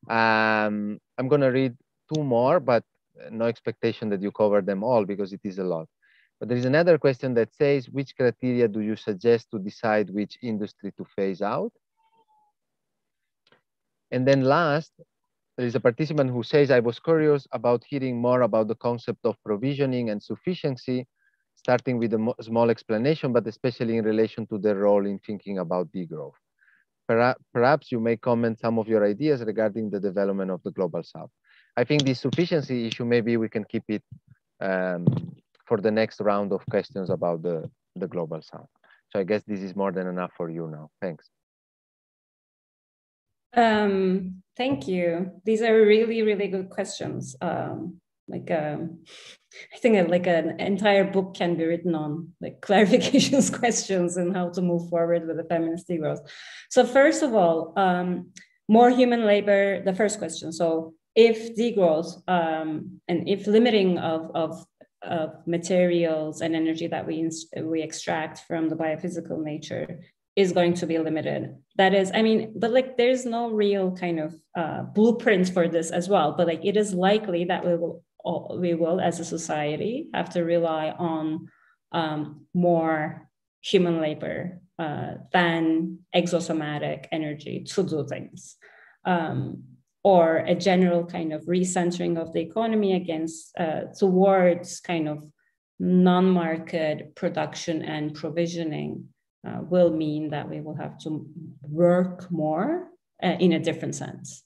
I'm going to read two more, but no expectation that you cover them all because it is a lot. But there is another question that says, which criteria do you suggest to decide which industry to phase out? And then last, there is a participant who says, I was curious about hearing more about the concept of provisioning and sufficiency, starting with a small explanation, but especially in relation to their role in thinking about degrowth. Perhaps you may comment some of your ideas regarding the development of the Global South. I think the sufficiency issue, maybe we can keep it for the next round of questions about the Global South. So I guess this is more than enough for you now. Thanks. Thank you. These are really, really good questions. I think like an entire book can be written on like clarifications questions and how to move forward with the feminist degrowth. So first of all, more human labor, the first question. So if degrowth and if limiting of materials and energy that we extract from the biophysical nature is going to be limited. That is, I mean, but like there's no real kind of blueprint for this as well. But like it is likely that we will as a society have to rely on more human labor than exosomatic energy to do things. Or a general kind of recentering of the economy against towards kind of non-market production and provisioning will mean that we will have to work more in a different sense.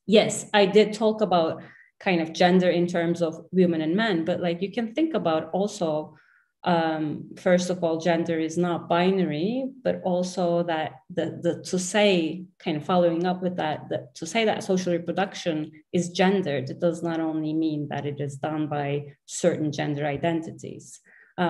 Yes, I did talk about kind of gender in terms of women and men, but like you can think about also, first of all, gender is not binary, but also that to say, kind of following up with that, to say that social reproduction is gendered, it does not only mean that it is done by certain gender identities.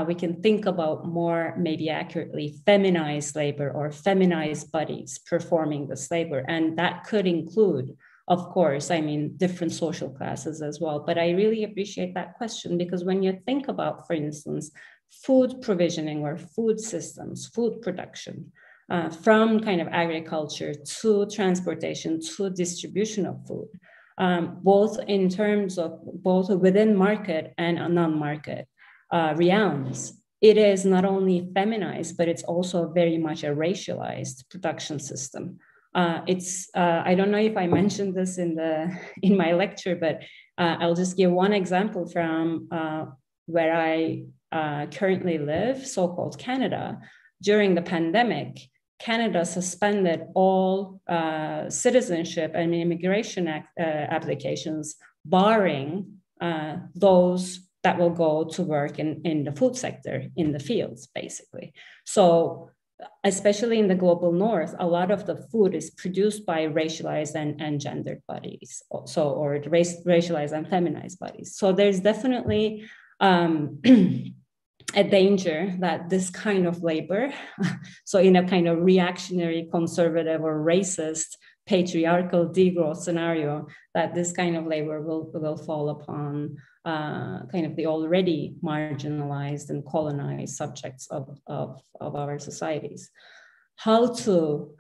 We can think about more, maybe accurately, feminized labor or feminized bodies performing this labor. And that could include, of course, I mean, different social classes as well. But I really appreciate that question because when you think about, for instance, food provisioning or food systems, food production, from kind of agriculture to transportation to distribution of food, both in terms of both within market and non-market realms, it is not only feminized, but it's also very much a racialized production system. I don't know if I mentioned this in my lecture, but I'll just give one example from where I currently live, so-called Canada. During the pandemic, Canada suspended all citizenship and immigration applications, barring those that will go to work in the food sector, in the fields, basically. So especially in the global north, a lot of the food is produced by racialized and gendered bodies, or racialized and feminized bodies. So there's definitely a danger that this kind of labor, so in a kind of reactionary, conservative, or racist, patriarchal degrowth scenario, that this kind of labor will fall upon kind of the already marginalized and colonized subjects of our societies. How to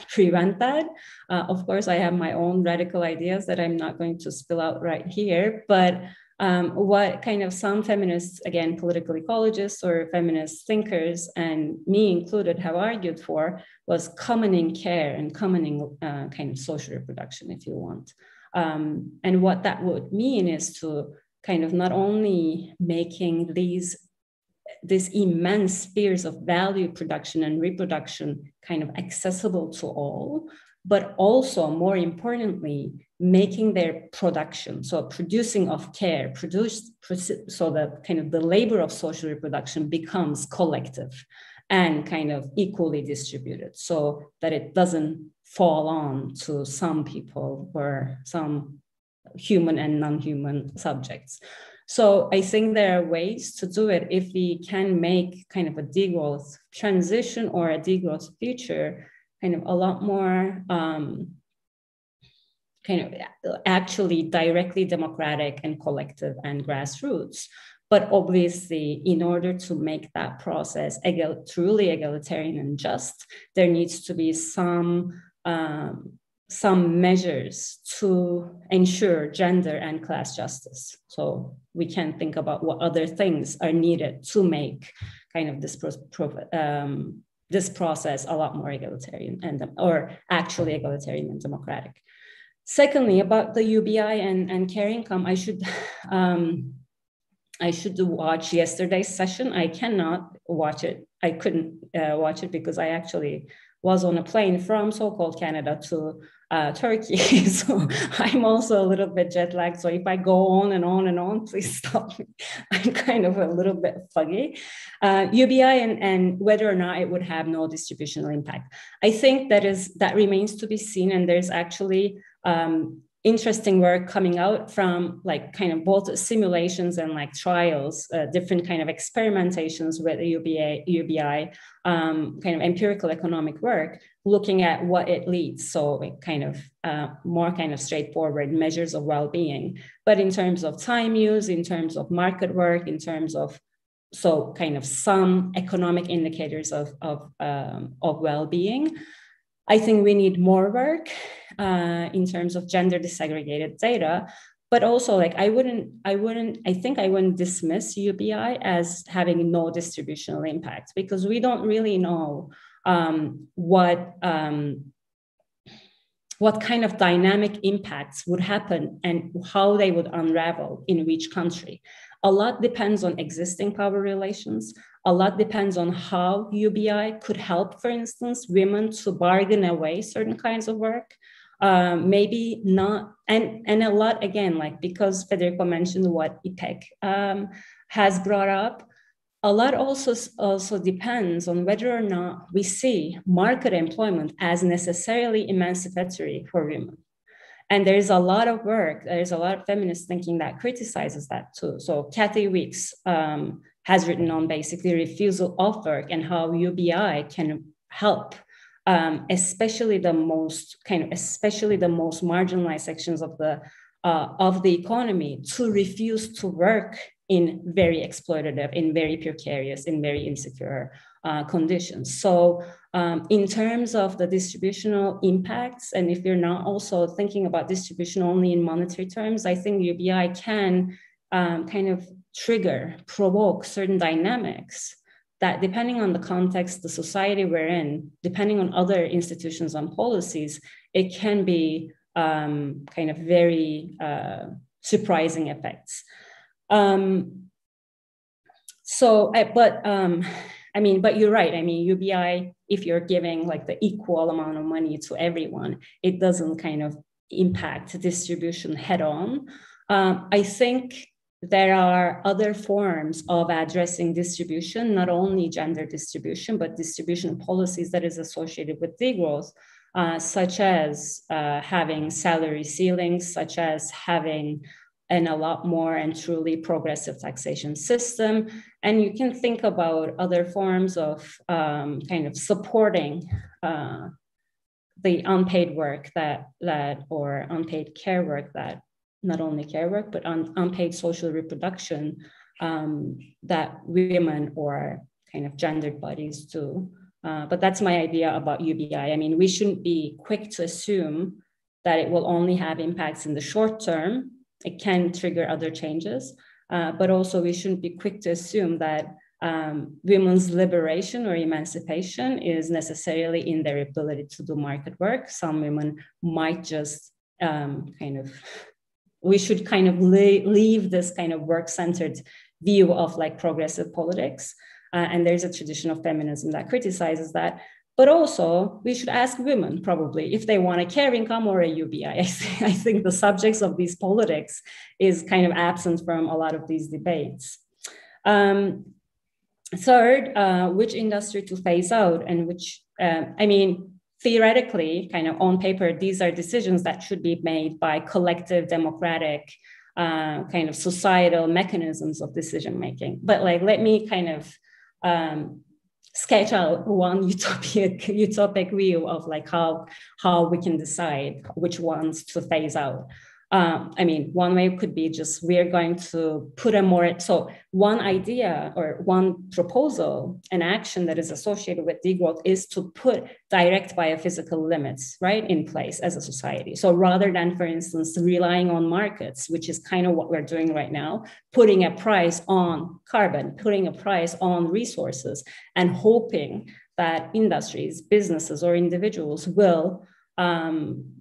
prevent that? Of course, I have my own radical ideas that I'm not going to spill out right here, but what kind of some feminists, again, political ecologists or feminist thinkers, and me included, have argued for was commoning care and commoning kind of social reproduction, if you want. And what that would mean is to kind of not only making these immense spheres of value production and reproduction kind of accessible to all, but also, more importantly, making their production, so producing of care, so that kind of the labor of social reproduction becomes collective and kind of equally distributed, so that it doesn't fall on to some people or some human and non-human subjects. So I think there are ways to do it if we can make kind of a degrowth transition or a degrowth future kind of a lot more kind of actually directly democratic and collective and grassroots. But obviously, in order to make that process truly egalitarian and just, there needs to be some measures to ensure gender and class justice. So we can think about what other things are needed to make kind of this process a lot more egalitarian or actually egalitarian and democratic. Secondly, about the UBI and care income, I should watch yesterday's session. I cannot watch it. I couldn't watch it because I actually was on a plane from so-called Canada to Turkey. So I'm also a little bit jet lagged. So if I go on and on and on, please stop me. I'm kind of a little bit fuggy. UBI and whether or not it would have no distributional impact. I think that remains to be seen. And there's actually interesting work coming out from like kind of both simulations and like trials, different kind of experimentations with UBI, kind of empirical economic work, looking at what it leads. So it kind of more kind of straightforward measures of well-being, but in terms of time use, in terms of market work, in terms of so kind of some economic indicators of well-being. I think we need more work in terms of gender disaggregated data, but also like I think I wouldn't dismiss UBI as having no distributional impact, because we don't really know what kind of dynamic impacts would happen and how they would unravel in which country. A lot depends on existing power relations. A lot depends on how UBI could help, for instance, women to bargain away certain kinds of work. Maybe not, and a lot, again, like because Federico mentioned what IPEC has brought up, a lot also depends on whether or not we see market employment as necessarily emancipatory for women. And there's a lot of work, there's a lot of feminist thinking that criticizes that too. So Kathy Weeks has written on basically refusal of work and how UBI can help, especially the most marginalized sections of the economy to refuse to work in very exploitative, in very precarious, in very insecure conditions. So in terms of the distributional impacts, and if you're not also thinking about distribution only in monetary terms, I think UBI can kind of provoke certain dynamics that, depending on the context, the society we're in, depending on other institutions and policies, it can be kind of very surprising effects. But you're right. I mean, UBI, if you're giving like the equal amount of money to everyone, it doesn't kind of impact distribution head on. I think there are other forms of addressing distribution, not only gender distribution, but distribution policies that is associated with degrowth, such as having salary ceilings, such as having a lot more and truly progressive taxation system. And you can think about other forms of kind of supporting the unpaid work or unpaid care work that, not only care work, but unpaid social reproduction that women or kind of gendered bodies do. But that's my idea about UBI. I mean, we shouldn't be quick to assume that it will only have impacts in the short term. It can trigger other changes, but also we shouldn't be quick to assume that women's liberation or emancipation is necessarily in their ability to do market work. Some women might just we should kind of leave this kind of work-centered view of like progressive politics. And there's a tradition of feminism that criticizes that. But also, we should ask women probably if they want a care income or a UBI. I think the subjects of these politics is kind of absent from a lot of these debates. Third, which industry to phase out and which, theoretically, kind of on paper, these are decisions that should be made by collective democratic kind of societal mechanisms of decision making. But like, let me kind of sketch out one utopic view of like how we can decide which ones to phase out. One way could be just we're going to put so one idea or one proposal, an action that is associated with degrowth is to put direct biophysical limits, right, in place as a society. So rather than, for instance, relying on markets, which is kind of what we're doing right now, putting a price on carbon, putting a price on resources, and hoping that industries, businesses, or individuals will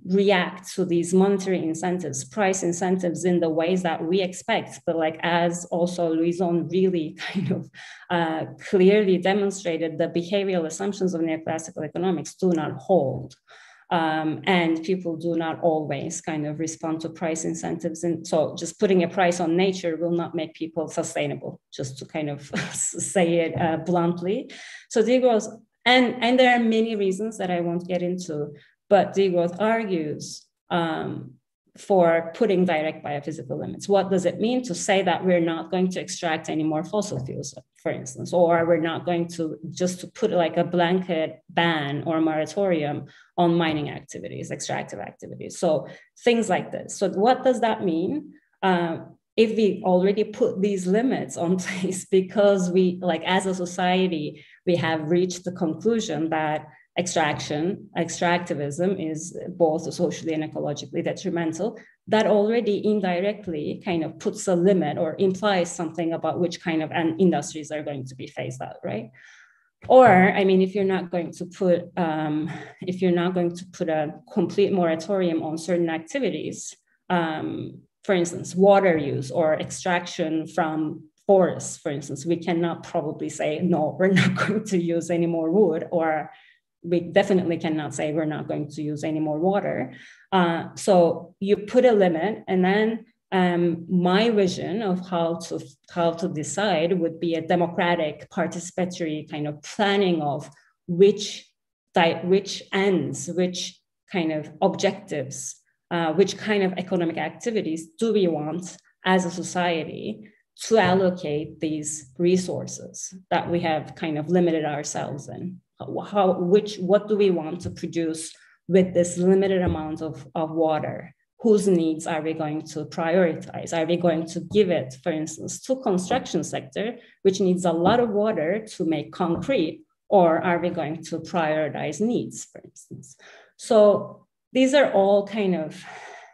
react to these monetary incentives, price incentives in the ways that we expect. But like, as also Louison really kind of clearly demonstrated, the behavioral assumptions of neoclassical economics do not hold. And people do not always kind of respond to price incentives. And so just putting a price on nature will not make people sustainable, just to kind of say it bluntly. So degrowth, and there are many reasons that I won't get into, but degrowth argues for putting direct biophysical limits. What does it mean to say that we're not going to extract any more fossil fuels, for instance, or we're not going to just put like a blanket ban or moratorium on mining activities, extractive activities. So things like this. So what does that mean? If we already put these limits on place because we, like as a society, we have reached the conclusion that extractivism is both socially and ecologically detrimental, that already indirectly kind of puts a limit or implies something about which kind of industries are going to be phased out, right? Or, I mean, if you're not going to put a complete moratorium on certain activities, for instance, water use or extraction from forests, for instance, we cannot probably say, no, we're not going to use any more wood, or we definitely cannot say we're not going to use any more water. So you put a limit, and then my vision of how to decide would be a democratic, participatory kind of planning of which ends, which kind of objectives, which kind of economic activities do we want as a society to allocate these resources that we have kind of limited ourselves in. What do we want to produce with this limited amount of water? Whose needs are we going to prioritize? Are we going to give it, for instance, to construction sector, which needs a lot of water to make concrete, or are we going to prioritize needs, for instance? So these are all kind of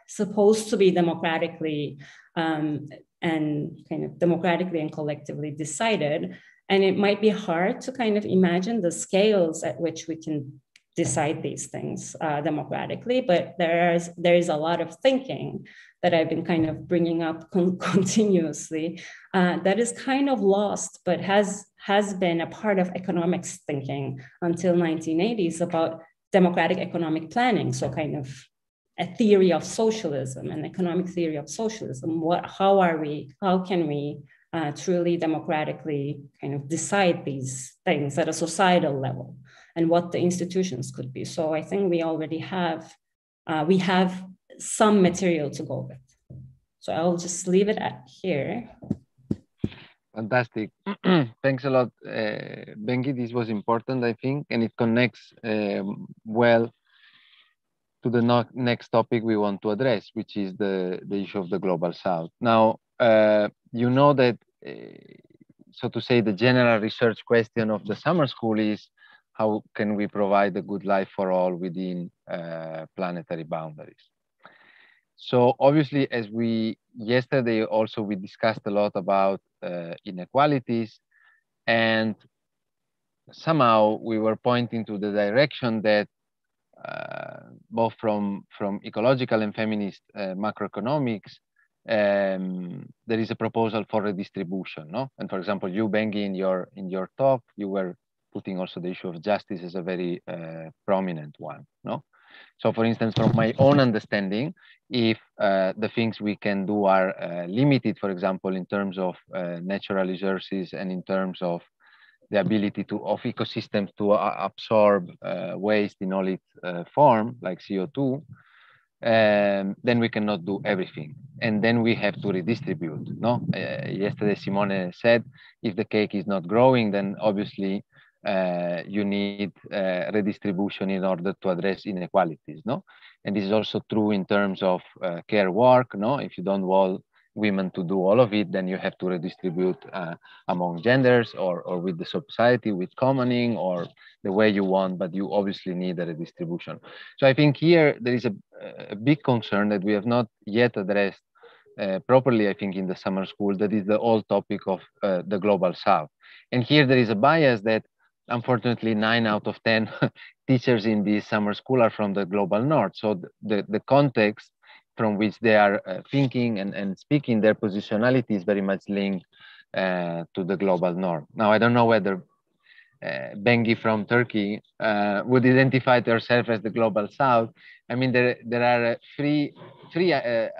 supposed to be democratically and collectively decided. And it might be hard to kind of imagine the scales at which we can decide these things democratically, but there is a lot of thinking that I've been kind of bringing up continuously that is kind of lost, but has been a part of economics thinking until 1980s about democratic economic planning. So kind of a theory of socialism, an economic theory of socialism. How can we truly democratically kind of decide these things at a societal level, and what the institutions could be? So I think we already have some material to go with. So I'll just leave it at here. Fantastic. Thanks a lot, Bengi. This was important, I think, and it connects well to the next topic we want to address, which is the issue of the Global South. Now, you know that, so to say, the general research question of the summer school is, how can we provide a good life for all within planetary boundaries? So obviously, as yesterday also we discussed a lot about inequalities, and somehow we were pointing to the direction that both from ecological and feminist macroeconomics, there is a proposal for redistribution, no? And for example, you, Bengi, in your talk, you were putting also the issue of justice as a very prominent one, no? So for instance, from my own understanding, if the things we can do are limited, for example, in terms of natural resources and in terms of the ability of ecosystems to absorb waste in all its form, like CO2, then we cannot do everything. And then we have to redistribute, no? Yesterday, Simone said, if the cake is not growing, then obviously you need redistribution in order to address inequalities, no? And this is also true in terms of care work, no? If you don't want women to do all of it, then you have to redistribute among genders or with the society, with commoning or the way you want, but you obviously need a redistribution. So I think here there is a big concern that we have not yet addressed properly, I think, in the summer school, that is the whole topic of the Global South. And here there is a bias that unfortunately 9 out of 10 teachers in this summer school are from the Global North. So the context from which they are thinking and speaking, their positionality is very much linked to the Global North. Now, I don't know whether Bengi from Turkey would identify herself as the Global South. I mean, there are three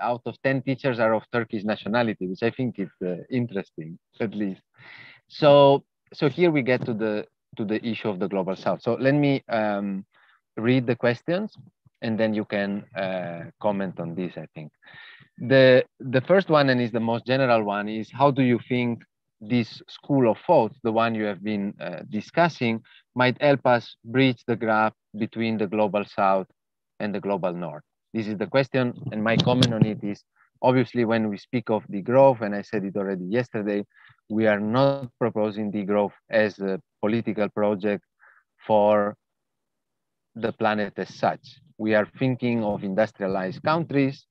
out of 10 teachers are of Turkish nationality, which I think is interesting, at least. So here we get to the issue of the Global South. So let me read the questions, and then you can comment on this, I think. The first one, and is the most general one, is how do you think this school of thought, the one you have been discussing, might help us bridge the gap between the Global South and the Global North? This is the question, and my comment on it is, obviously, when we speak of degrowth, and I said it already yesterday, we are not proposing degrowth as a political project for the planet as such. We are thinking of industrialized countries,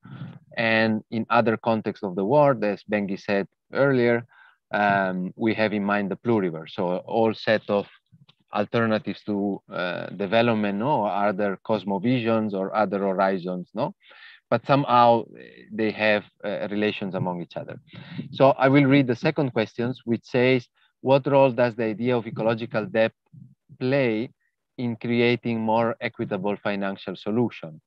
and in other contexts of the world, as Bengi said earlier, we have in mind the pluriverse, so all set of alternatives to development, no, or other cosmovisions or other horizons, no, but somehow they have relations among each other. So I will read the second question, which says, what role does the idea of ecological debt play in creating more equitable financial solutions?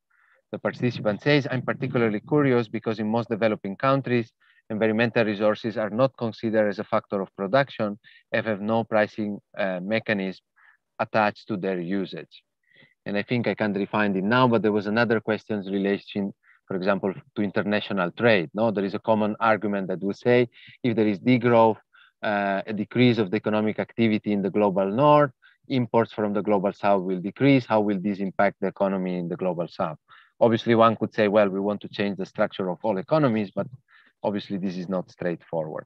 The participant says, I'm particularly curious because in most developing countries, environmental resources are not considered as a factor of production and have no pricing mechanism attached to their usage. And I think I can't refine it now, but there was another question relation, for example, to international trade. No, there is a common argument that would say if there is degrowth, a decrease of the economic activity in the Global North, imports from the Global South will decrease. How will this impact the economy in the Global South? Obviously, one could say, well, we want to change the structure of all economies, but obviously this is not straightforward.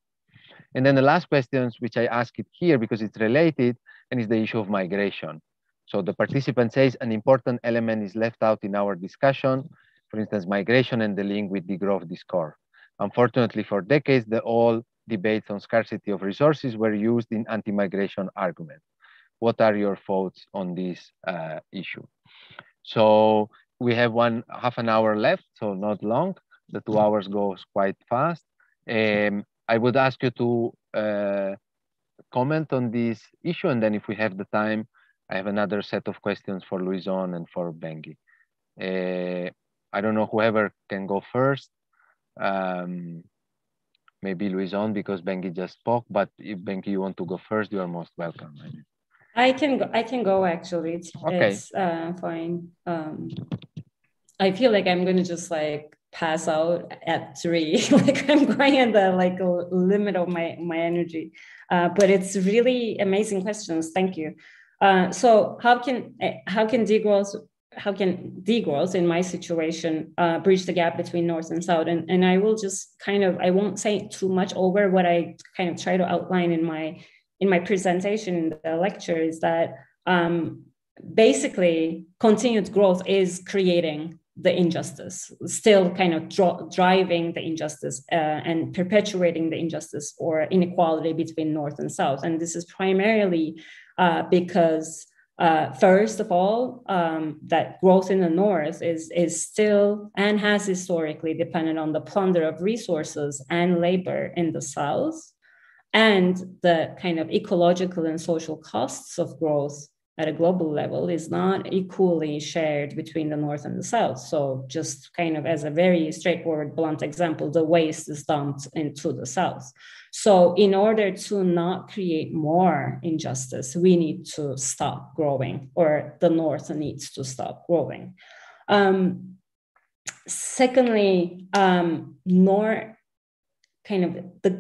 And then the last question, which I ask it here because it's related, and is the issue of migration. So the participant says an important element is left out in our discussion, for instance, migration and the link with degrowth discourse. Unfortunately, for decades, the whole debates on scarcity of resources were used in anti-migration arguments. What are your thoughts on this issue? So we have half an hour left, so not long. The 2 hours goes quite fast. I would ask you to comment on this issue, and then if we have the time, I have another set of questions for Louison and for Bengi. I don't know whoever can go first. Maybe Louison, because Bengi just spoke, but if Bengi you want to go first, you are most welcome. I can go actually. It's fine. I feel like I'm going to just like pass out at 3. Like I'm going at the like limit of my energy. But it's really amazing questions. Thank you. So how can degrowth in my situation bridge the gap between North and South? And I will just I won't say too much over what I kind of try to outline in my presentation in the lecture, is that basically continued growth is creating the injustice, still kind of driving the injustice and perpetuating the injustice or inequality between North and South. And this is primarily because first of all, that growth in the North is still and has historically depended on the plunder of resources and labor in the South, and the kind of ecological and social costs of growth at a global level is not equally shared between the North and the South. So just kind of as a very straightforward, blunt example, the waste is dumped into the South. So in order to not create more injustice, we need to stop growing, or the North needs to stop growing. Secondly, the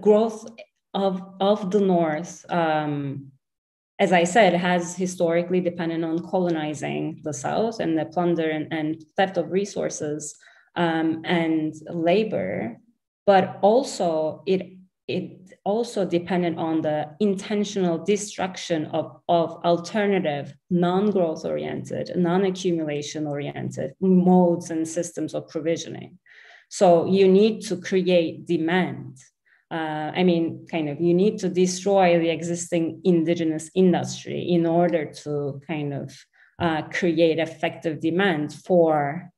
growth of the North, as I said, has historically depended on colonizing the South and the plunder and theft of resources and labor, but also it also depended on the intentional destruction of alternative, non-growth oriented, non-accumulation oriented modes and systems of provisioning. So you need to create demand. You need to destroy the existing indigenous industry in order to create effective demand for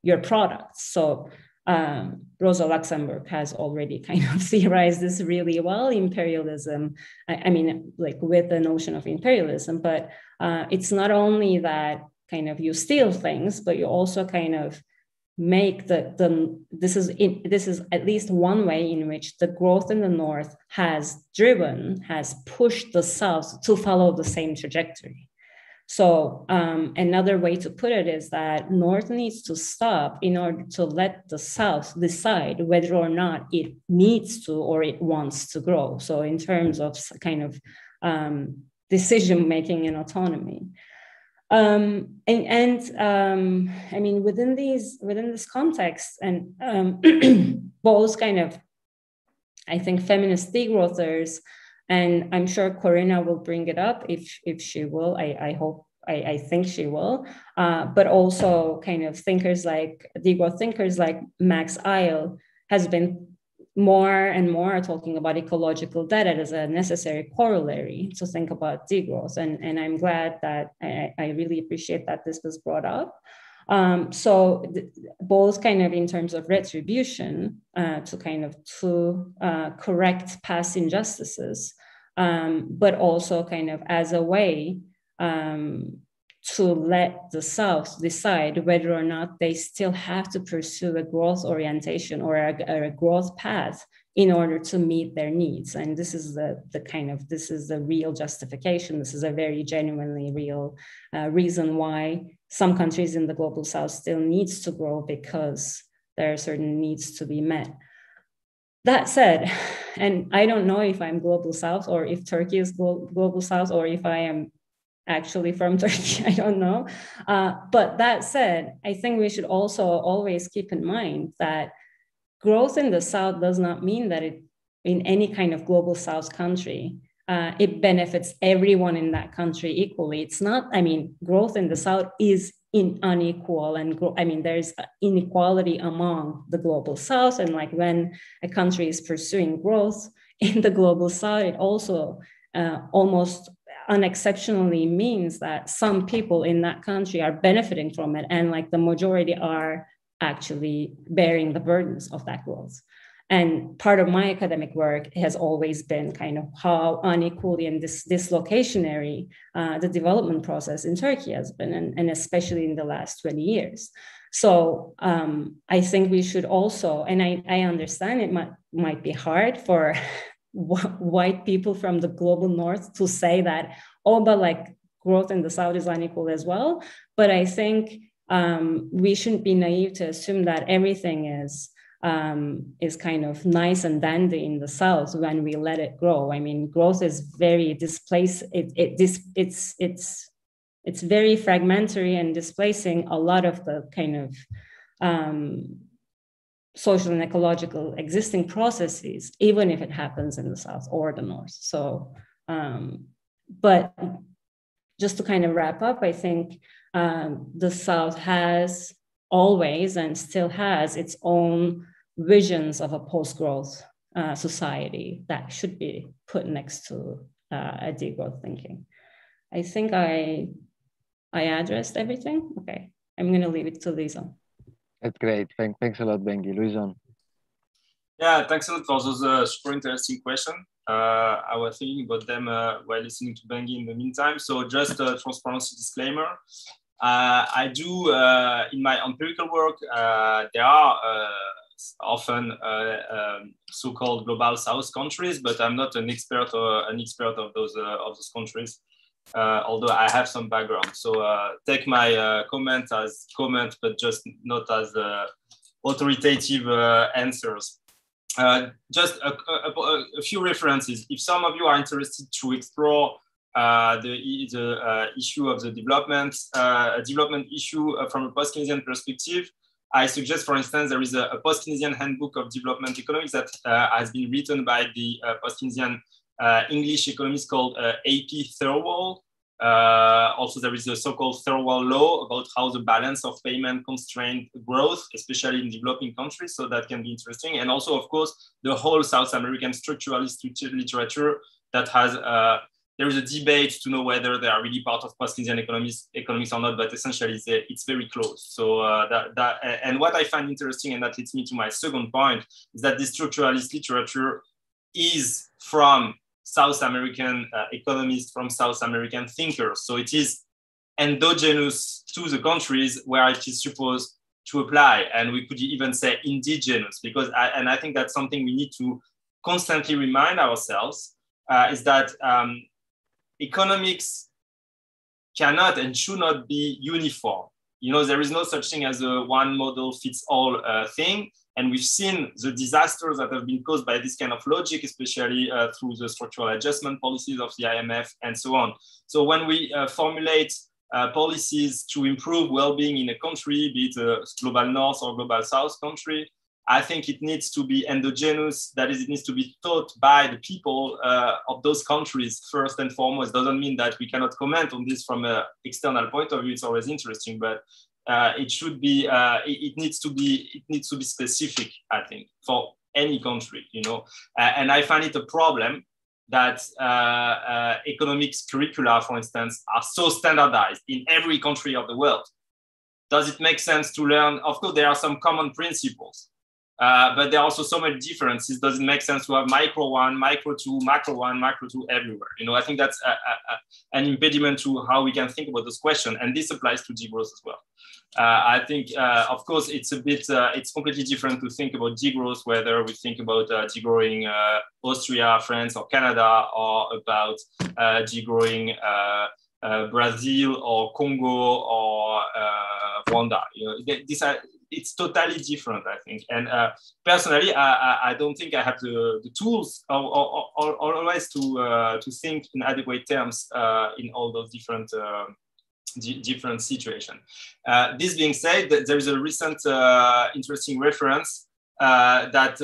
your products. So Rosa Luxemburg has already theorized this really well, imperialism, with the notion of imperialism, but it's not only that you steal things, but you also make this is at least one way in which the growth in the North has pushed the South to follow the same trajectory. So another way to put it is that North needs to stop in order to let the South decide whether or not it needs to or it wants to grow. So in terms of decision making and autonomy. Within this context, and both I think feminist degrowthers, and I'm sure Corinna will bring it up if she will. I think she will. But also degrowth thinkers like Max Eil has been more and more talking about ecological debt as a necessary corollary to think about degrowth. And I'm glad that I really appreciate that this was brought up. Both in terms of retribution to correct past injustices, but also as a way to let the South decide whether or not they still have to pursue a growth orientation or a growth path in order to meet their needs. And this is this is the real justification. This is a very genuinely real reason why some countries in the global South still needs to grow, because there are certain needs to be met. That said, and I don't know if I'm global South or if Turkey is global South or if I am actually from Turkey, I don't know. But that said, I think we should also always keep in mind that growth in the South does not mean that in any kind of global South country, it benefits everyone in that country equally. It's not, growth in the South is unequal, and there's inequality among the global South. And when a country is pursuing growth in the global South, it also almost unexceptionally means that some people in that country are benefiting from it, and the majority are actually bearing the burdens of that growth. And part of my academic work has always been kind of how unequally and dislocationary the development process in Turkey has been, and especially in the last 20 years. So I think we should also, and I understand it might be hard for white people from the global north to say that, oh, but like growth in the south is unequal as well. But I think we shouldn't be naive to assume that everything is kind of nice and dandy in the south when we let it grow. I mean, growth is very it's very fragmentary and displacing a lot of the kind of social and ecological existing processes, even if it happens in the south or the north. So, but just to kind of wrap up, I think the south has always and still has its own visions of a post-growth society that should be put next to a degrowth thinking. I think I addressed everything. Okay, I'm going to leave it to Louison. That's great. Thanks a lot, Bengi. Louison. Yeah, thanks a lot for those super interesting questions. I was thinking about them while listening to Bengi in the meantime. So just a transparency disclaimer. I do, in my empirical work, there are often so-called global south countries, but I'm not an expert of those countries. Although I have some background. So take my comment as comment, but just not as authoritative answers. Just a few references. If some of you are interested to explore the issue of the development issue from a post-Keynesian perspective, I suggest, for instance, there is a post-Keynesian handbook of development economics that has been written by the post-Keynesian English economist called A.P. Thirlwall. Also, there is a so-called Thirlwall law about how the balance of payment constrained growth, especially in developing countries. So that can be interesting. And also, of course, the whole South American structuralist literature that has, there is a debate to know whether they are really part of post-Keynesian economics or not, but essentially it's very close. So and what I find interesting, and that leads me to my second point, is that this structuralist literature is from South American economists, from South American thinkers. So it is endogenous to the countries where it is supposed to apply. And we could even say indigenous, because I think that's something we need to constantly remind ourselves, is that economics cannot and should not be uniform. You know, there is no such thing as a one model fits all thing. And we've seen the disasters that have been caused by this kind of logic, especially through the structural adjustment policies of the IMF and so on. So when we formulate policies to improve well-being in a country, be it a global north or global south country, I think it needs to be endogenous. That is, it needs to be taught by the people of those countries first and foremost. Doesn't mean that we cannot comment on this from an external point of view. It's always interesting, but it should be. It needs to be specific, I think, for any country. You know, and I find it a problem that economics curricula, for instance, are so standardized in every country of the world. Does it make sense to learn? Of course, there are some common principles. But there are also so many differences. Does it make sense to have micro 1, micro 2, macro 1, macro 2 everywhere? You know, I think that's an impediment to how we can think about this question. And this applies to degrowth as well. I think, of course, it's a bit, it's completely different to think about degrowth, whether we think about degrowing Austria, France, or Canada, or about degrowing Brazil, or Congo, or Rwanda. You know, it's totally different, I think. And personally, I don't think I have the tools or always to think in adequate terms in all those different situations. This being said, there is a recent interesting reference that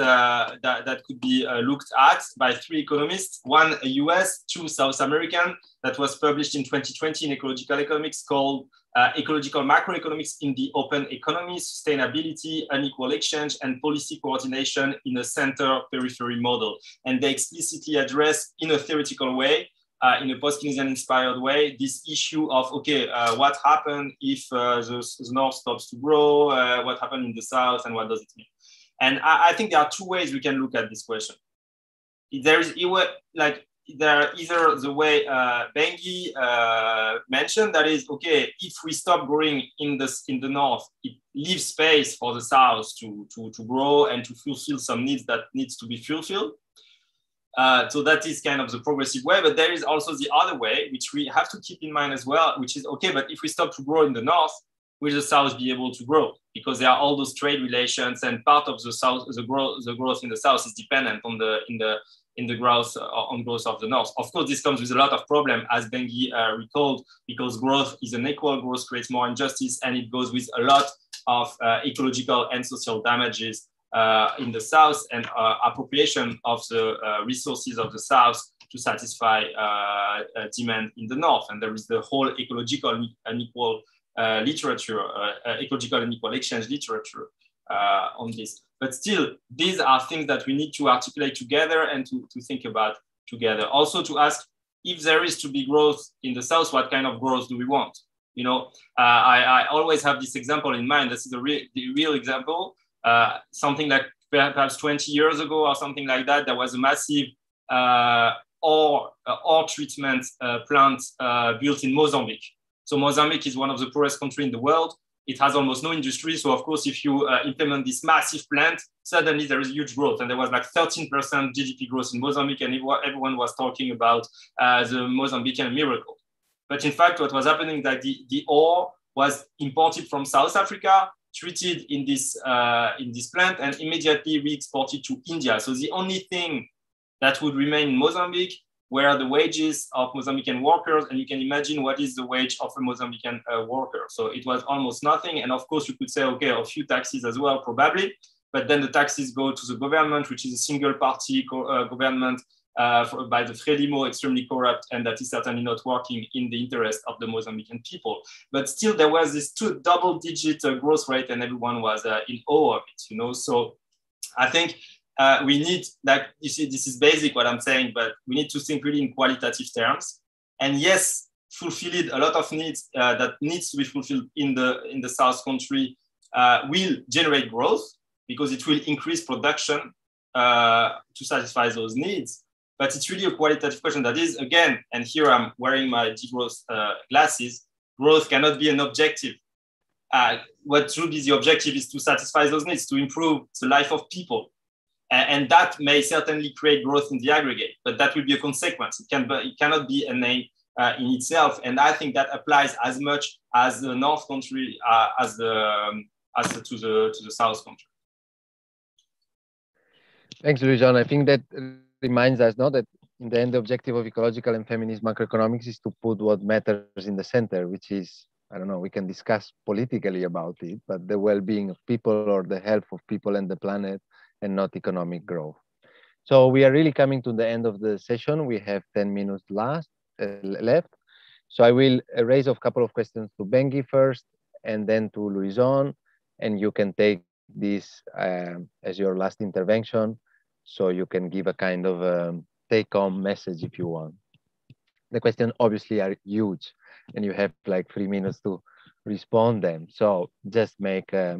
could be looked at by 3 economists, one US, 2 South American, that was published in 2020 in Ecological Economics, called Ecological Macroeconomics in the Open Economy, Sustainability, Unequal Exchange, and Policy Coordination in a Center-Periphery Model. And they explicitly address, in a theoretical way, in a post-Keynesian inspired way, this issue of, okay, what happened if the North stops to grow, what happened in the South, and what does it mean? And I think there are two ways we can look at this question. There is either the way Bengi mentioned, that is, okay, if we stop growing in the north, it leaves space for the south to grow and to fulfill some needs that needs to be fulfilled. So that is kind of the progressive way, but there is also the other way, which we have to keep in mind as well, which is, okay, but if we stop to grow in the north, will the south be able to grow? Because there are all those trade relations, and part of the south, the growth in the south is dependent on the growth of the north. Of course, this comes with a lot of problem, as Bengi recalled, because growth is unequal, growth creates more injustice, and it goes with a lot of ecological and social damages in the south, and appropriation of the resources of the south to satisfy demand in the north. And there is the whole ecological unequal literature, ecological unequal exchange literature on this. But still, these are things that we need to articulate together and to think about together. Also to ask, if there is to be growth in the south, what kind of growth do we want? You know, I always have this example in mind. This is the real example. Something like perhaps 20 years ago or something like that, there was a massive ore treatment plant built in Mozambique. So Mozambique is one of the poorest countries in the world. It has almost no industry. So of course, if you implement this massive plant, suddenly there is huge growth. And there was like 13% GDP growth in Mozambique, and everyone was talking about the Mozambican miracle. But in fact, what was happening is that the ore was imported from South Africa, treated in this plant, and immediately re-exported to India. So the only thing that would remain in Mozambique were the wages of Mozambican workers, and you can imagine what is the wage of a Mozambican worker. So it was almost nothing, and of course you could say, okay, a few taxes as well, probably, but then the taxes go to the government, which is a single-party government by the Frelimo, extremely corrupt, and that is certainly not working in the interest of the Mozambican people. But still, there was this double-digit growth rate, and everyone was in awe of it, you know. So I think we need, like, you see, this is basic what I'm saying, but we need to think really in qualitative terms. And yes, fulfilling a lot of needs that needs to be fulfilled in the South country will generate growth, because it will increase production to satisfy those needs. But it's really a qualitative question that is, again, and here I'm wearing my degrowth glasses, growth cannot be an objective. What should be the objective is to satisfy those needs, to improve the life of people. And that may certainly create growth in the aggregate, but that will be a consequence. It cannot be an aim in itself. And I think that applies as much as the North country as to the South country. Thanks, Louison. I think that reminds us now that in the end, the objective of ecological and feminist macroeconomics is to put what matters in the center, which is, I don't know, we can discuss politically about it, but the well-being of people or the health of people and the planet, and not economic growth. So we are really coming to the end of the session. We have 10 minutes left. So I will raise a couple of questions to Bengi first, and then to Louison, and you can take this as your last intervention, so you can give a kind of take-home message if you want. The questions obviously are huge, and you have like 3 minutes to respond them. So just make a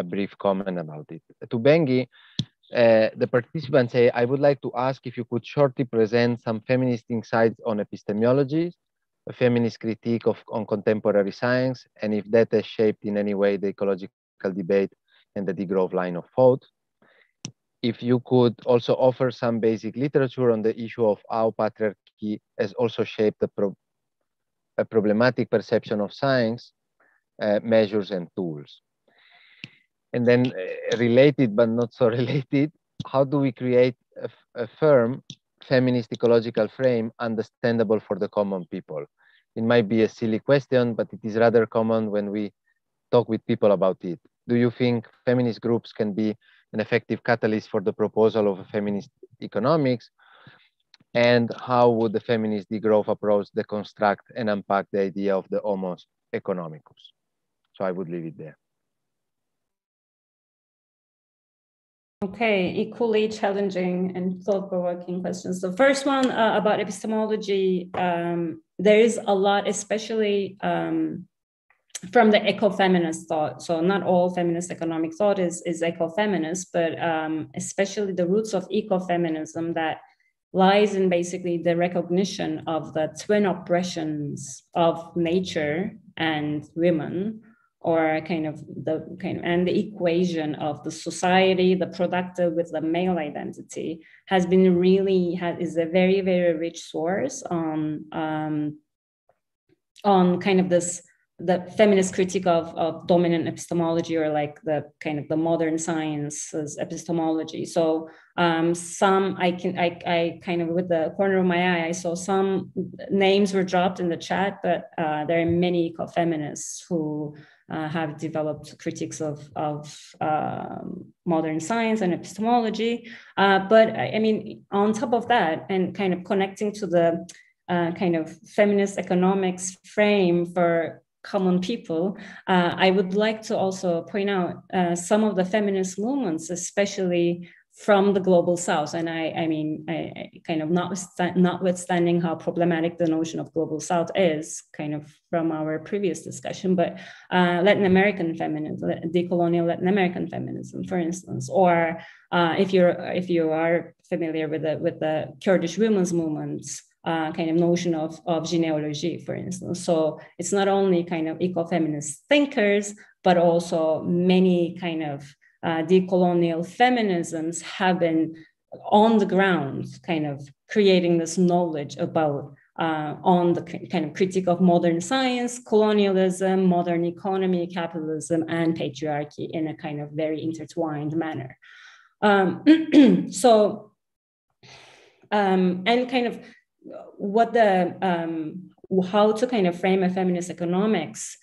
brief comment about it. To Bengi, the participants say, I would like to ask if you could shortly present some feminist insights on epistemology, a feminist critique on contemporary science, and if that has shaped in any way the ecological debate and the degrowth line of thought. If you could also offer some basic literature on the issue of how patriarchy has also shaped a problematic perception of science, measures and tools. And then related, but not so related, how do we create a firm feminist ecological frame understandable for the common people? It might be a silly question, but it is rather common when we talk with people about it. Do you think feminist groups can be an effective catalyst for the proposal of a feminist economics? And how would the feminist degrowth approach deconstruct and unpack the idea of the homo economicus? So I would leave it there. Okay, equally challenging and thought-provoking questions. The first one about epistemology, there is a lot, especially from the ecofeminist thought. So not all feminist economic thought is ecofeminist, but especially the roots of ecofeminism that lies in basically the recognition of the twin oppressions of nature and women, or and the equation of the society, the productive with the male identity, has been is a very, very rich source on kind of the feminist critique of dominant epistemology, or like the kind of the modern sciences epistemology. So I kind of, with the corner of my eye, I saw some names were dropped in the chat, but there are many ecofeminists who have developed critiques of modern science and epistemology. But I mean, on top of that, and kind of connecting to the kind of feminist economics frame for common people, I would like to also point out some of the feminist movements, especially from the global South. And I kind of notwithstanding how problematic the notion of global South is, kind of from our previous discussion, but Latin American feminism, decolonial Latin American feminism, for instance, or if you are familiar with the Kurdish women's movements, kind of notion of genealogy, for instance. So it's not only kind of ecofeminist thinkers, but also many kind of decolonial feminisms have been on the ground, kind of creating this knowledge about on the kind of critique of modern science, colonialism, modern economy, capitalism, and patriarchy in a kind of very intertwined manner. And kind of what how to kind of frame a feminist economics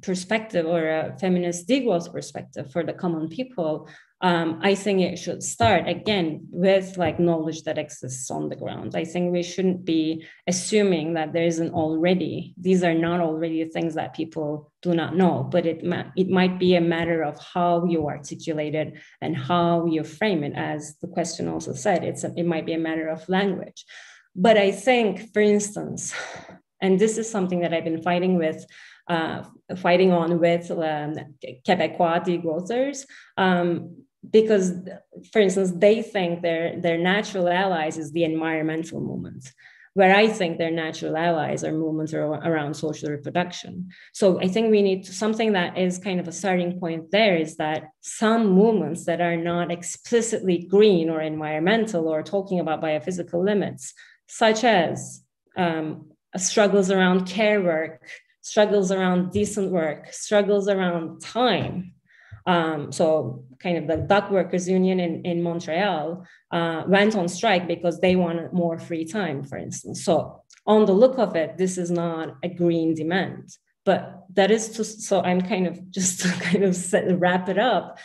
perspective, or a feminist degrowth perspective for the common people, I think it should start again with like knowledge that exists on the ground. I think we shouldn't be assuming that there isn't already, these are not already things that people do not know, but it might be a matter of how you articulate it and how you frame it. As the question also said, it might be a matter of language. But I think, for instance, and this is something that I've been fighting on with Quebecois degrowthers, because, for instance, they think their natural allies is the environmental movement, where I think their natural allies are movements around social reproduction. So I think we need something that is kind of a starting point there, is that some movements that are not explicitly green or environmental or talking about biophysical limits, such as struggles around care work, struggles around decent work, struggles around time. So kind of the dock workers union in Montreal went on strike because they wanted more free time, for instance. So on the look of it, this is not a green demand, but that is so I'm kind of just to kind of wrap it up.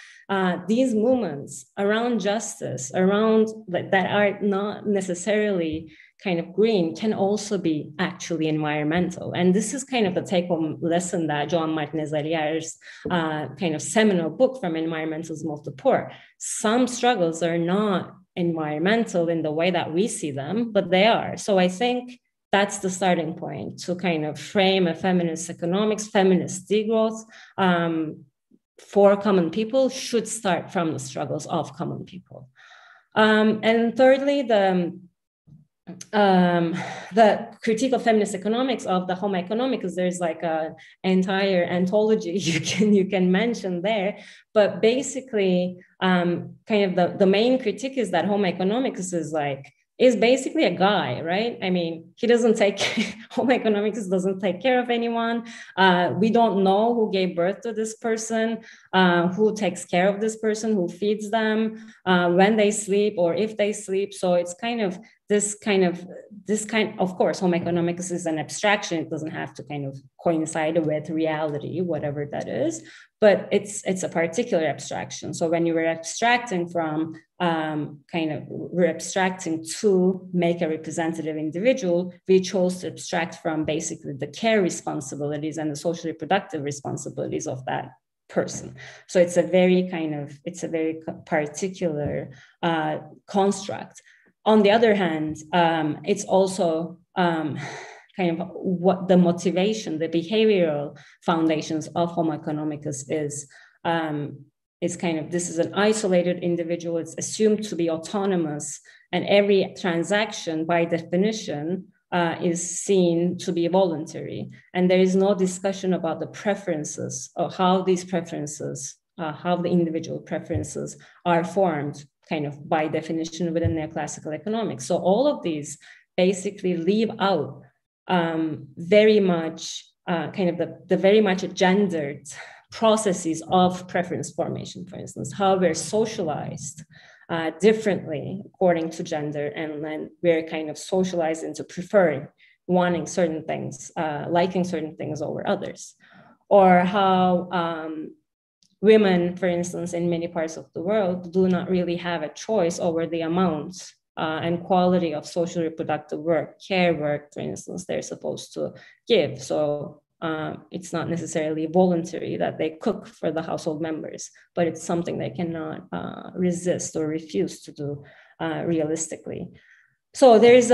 These movements around justice, around that are not necessarily kind of green, can also be actually environmental. And this is kind of the take-home lesson that Joan Martinez-Arrier's kind of seminal book, From Environmentalism of the Poor. Some struggles are not environmental in the way that we see them, but they are. So I think that's the starting point to kind of frame a feminist economics, feminist degrowth for common people should start from the struggles of common people. And thirdly, the critique of feminist economics of the Homo economicus, there's like an entire anthology you can mention there, but basically kind of the main critique is that Homo economicus is basically a guy, right? I mean, he doesn't Homo economicus doesn't take care of anyone. We don't know who gave birth to this person, who takes care of this person, who feeds them, when they sleep or if they sleep. So it's kind of this kind, of course, Homo economicus is an abstraction. It doesn't have to kind of coincide with reality, whatever that is, but it's a particular abstraction. So when you were abstracting from we're abstracting to make a representative individual, we chose to abstract from basically the care responsibilities and the social reproductive responsibilities of that person. So it's a very particular construct. On the other hand, it's also kind kind of what the motivation, the behavioral foundations of Homo economicus is kind of, this is an isolated individual, it's assumed to be autonomous, and every transaction by definition is seen to be voluntary. And there is no discussion about the preferences or how these preferences, how the individual preferences are formed kind of by definition within neoclassical economics. So all of these basically leave out very much kind of the very much gendered processes of preference formation, for instance, how we're socialized differently according to gender, and then we're kind of socialized into preferring, wanting certain things, liking certain things over others, or how women, for instance, in many parts of the world do not really have a choice over the amount and quality of social reproductive work, care work, for instance, they're supposed to give. So it's not necessarily voluntary that they cook for the household members, but it's something they cannot resist or refuse to do realistically. So there's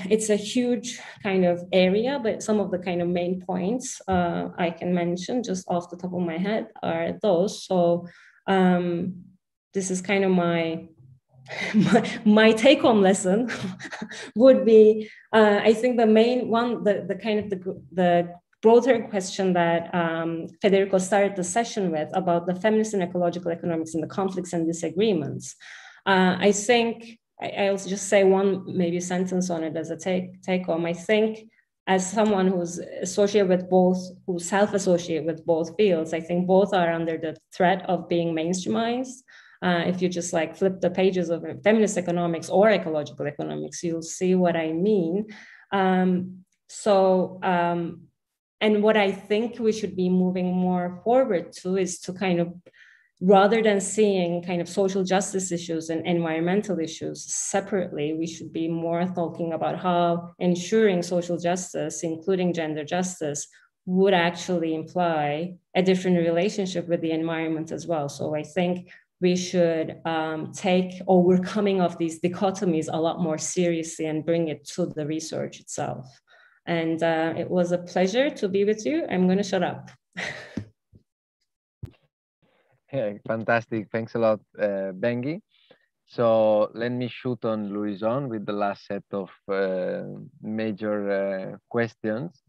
it's a huge kind of area, but some of the kind of main points I can mention just off the top of my head are those. So this is kind of my take-home lesson would be, I think the main one, the kind of the broader question that Federico started the session with about the feminist and ecological economics and the conflicts and disagreements. I think I'll just say one maybe sentence on it as a take-home. I think as someone who's associated with both, who self-associate with both fields, I think both are under the threat of being mainstreamized. If you just like flip the pages of feminist economics or ecological economics, you'll see what I mean. And what I think we should be moving more forward to is to kind of, rather than seeing kind of social justice issues and environmental issues separately, we should be more talking about how ensuring social justice, including gender justice, would actually imply a different relationship with the environment as well. So I think we should take overcoming of these dichotomies a lot more seriously and bring it to the research itself. And it was a pleasure to be with you. I'm going to shut up. Yeah, fantastic. Thanks a lot, Bengi. So let me shoot on Louison with the last set of major questions.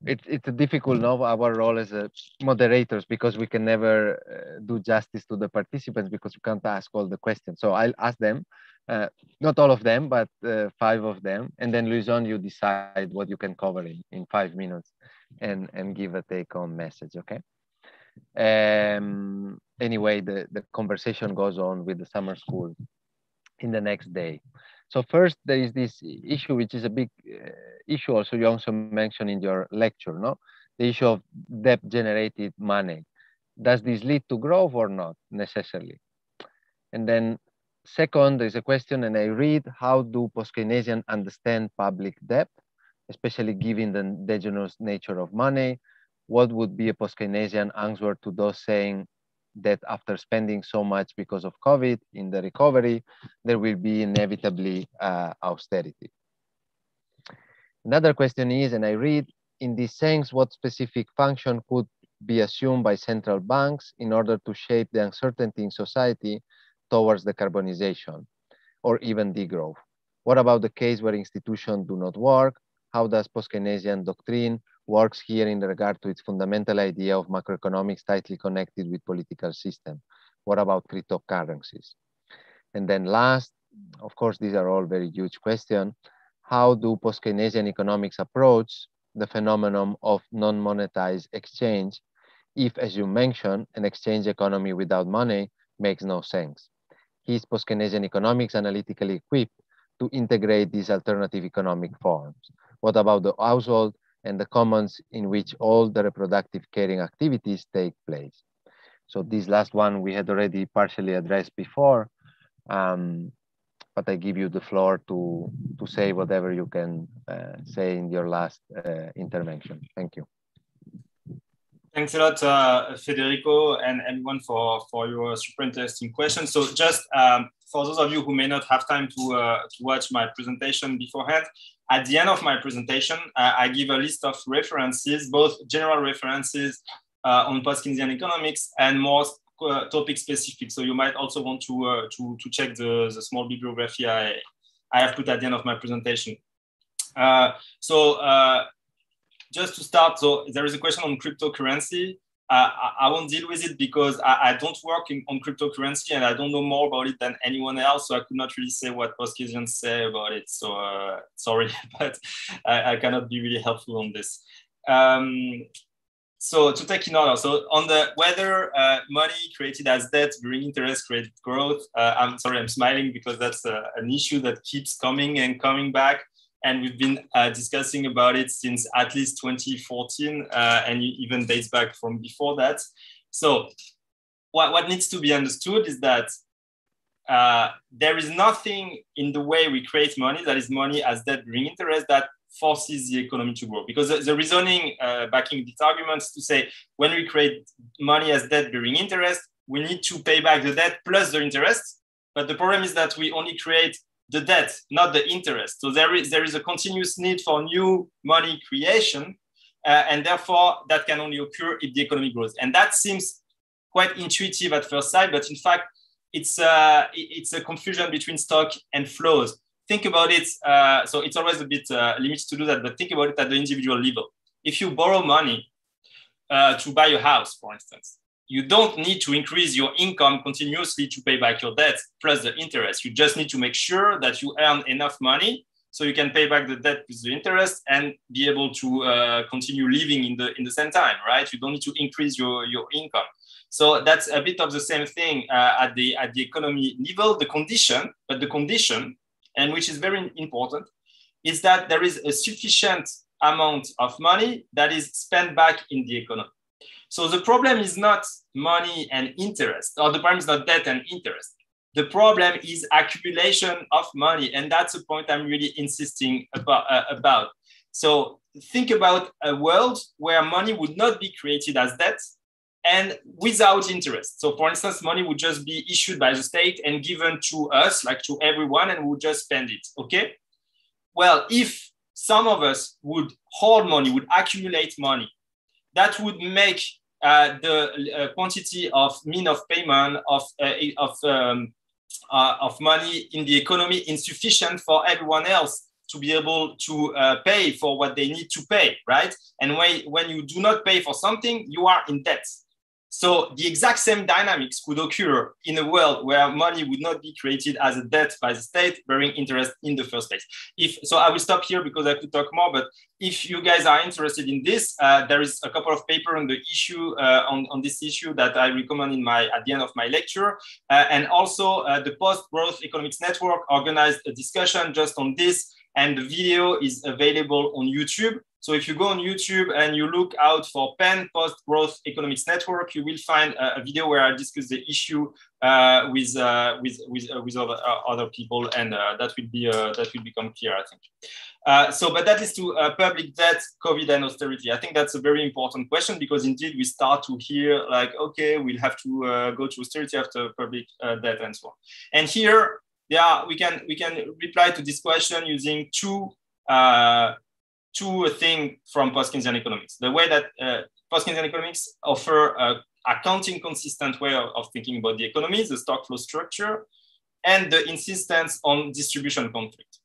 It's a difficult no, our role as moderators, because we can never do justice to the participants because we can't ask all the questions. So I'll ask them, not all of them, but 5 of them. And then Louison, you decide what you can cover in 5 minutes and give a take-home message, okay? Anyway, the conversation goes on with the summer school in the next day. So first, there is this issue, which is a big issue also you also mentioned in your lecture, no? The issue of debt-generated money. Does this lead to growth or not necessarily? And then second, there's a question, and I read, how do post-Keynesians understand public debt, especially given the endogenous nature of money? What would be a post-Keynesian answer to those saying that after spending so much because of COVID in the recovery, there will be inevitably austerity? Another question is, and I read, in this sense, what specific function could be assumed by central banks in order to shape the uncertainty in society towards decarbonization or even degrowth? What about the case where institutions do not work? How does post-Keynesian doctrine works here in regard to its fundamental idea of macroeconomics tightly connected with political system? What about cryptocurrencies? And then last, of course, these are all very huge questions. How do post-Keynesian economics approach the phenomenon of non-monetized exchange if, as you mentioned, an exchange economy without money makes no sense? Is post-Keynesian economics analytically equipped to integrate these alternative economic forms? What about the household and the commons in which all the reproductive caring activities take place? So this last one we had already partially addressed before, but I give you the floor to say whatever you can say in your last intervention. Thank you. Thanks a lot, Federico, and everyone for your super interesting questions. So just for those of you who may not have time to watch my presentation beforehand, at the end of my presentation, I give a list of references, both general references on post-Keynesian economics and more topic specific. So you might also want to check the small bibliography I have put at the end of my presentation. Just to start, so there is a question on cryptocurrency. I won't deal with it because I don't work on cryptocurrency and I don't know more about it than anyone else. So I could not really say what post-Keynesians say about it. So sorry, but I cannot be really helpful on this. So to take in order, so on the whether money created as debt during interest created growth, I'm sorry, I'm smiling because that's an issue that keeps coming and coming back. And we've been discussing about it since at least 2014, and even dates back from before that. So what needs to be understood is that there is nothing in the way we create money, that is money as debt during interest, that forces the economy to grow. Because the reasoning backing this argument is to say, when we create money as debt during interest, we need to pay back the debt plus the interest. But the problem is that we only create the debt, not the interest. So there is a continuous need for new money creation, and therefore that can only occur if the economy grows. And that seems quite intuitive at first sight, but in fact, it's a confusion between stock and flows. Think about it. So it's always a bit limited to do that, but think about it at the individual level. If you borrow money to buy a house, for instance, you don't need to increase your income continuously to pay back your debt plus the interest. You just need to make sure that you earn enough money so you can pay back the debt with the interest and be able to continue living in the same time, right? You don't need to increase your income. So that's a bit of the same thing at the economy level. The condition, and which is very important, is that there is a sufficient amount of money that is spent back in the economy. So the problem is not money and interest, or the problem is not debt and interest. The problem is accumulation of money, and that's a point I'm really insisting about. So think about a world where money would not be created as debt and without interest. So for instance, money would just be issued by the state and given to us, like to everyone, and we would just spend it, okay? Well, if some of us would hoard money, would accumulate money, that would make the quantity of mean of payment of money in the economy insufficient for everyone else to be able to pay for what they need to pay, right? And when you do not pay for something, you are in debt. So the exact same dynamics could occur in a world where money would not be created as a debt by the state bearing interest in the first place. So I will stop here because I could talk more, but if you guys are interested in this, there is a couple of papers on the issue, on this issue that I recommend at the end of my lecture. And also the Post-Growth Economics Network organized a discussion just on this, and the video is available on YouTube. So if you go on YouTube and you look out for PEN, Post-Growth Economics Network, you will find a video where I discuss the issue with other people, and that will become clear, I think. But that is to public debt, COVID, and austerity. I think that's a very important question because indeed we start to hear like, okay, we'll have to go to austerity after public debt and so on. And here, we can reply to this question using two things from post-Keynesian economics. The way that post-Keynesian economics offer a accounting consistent way of thinking about the economy, the stock flow structure, and the insistence on distribution conflict.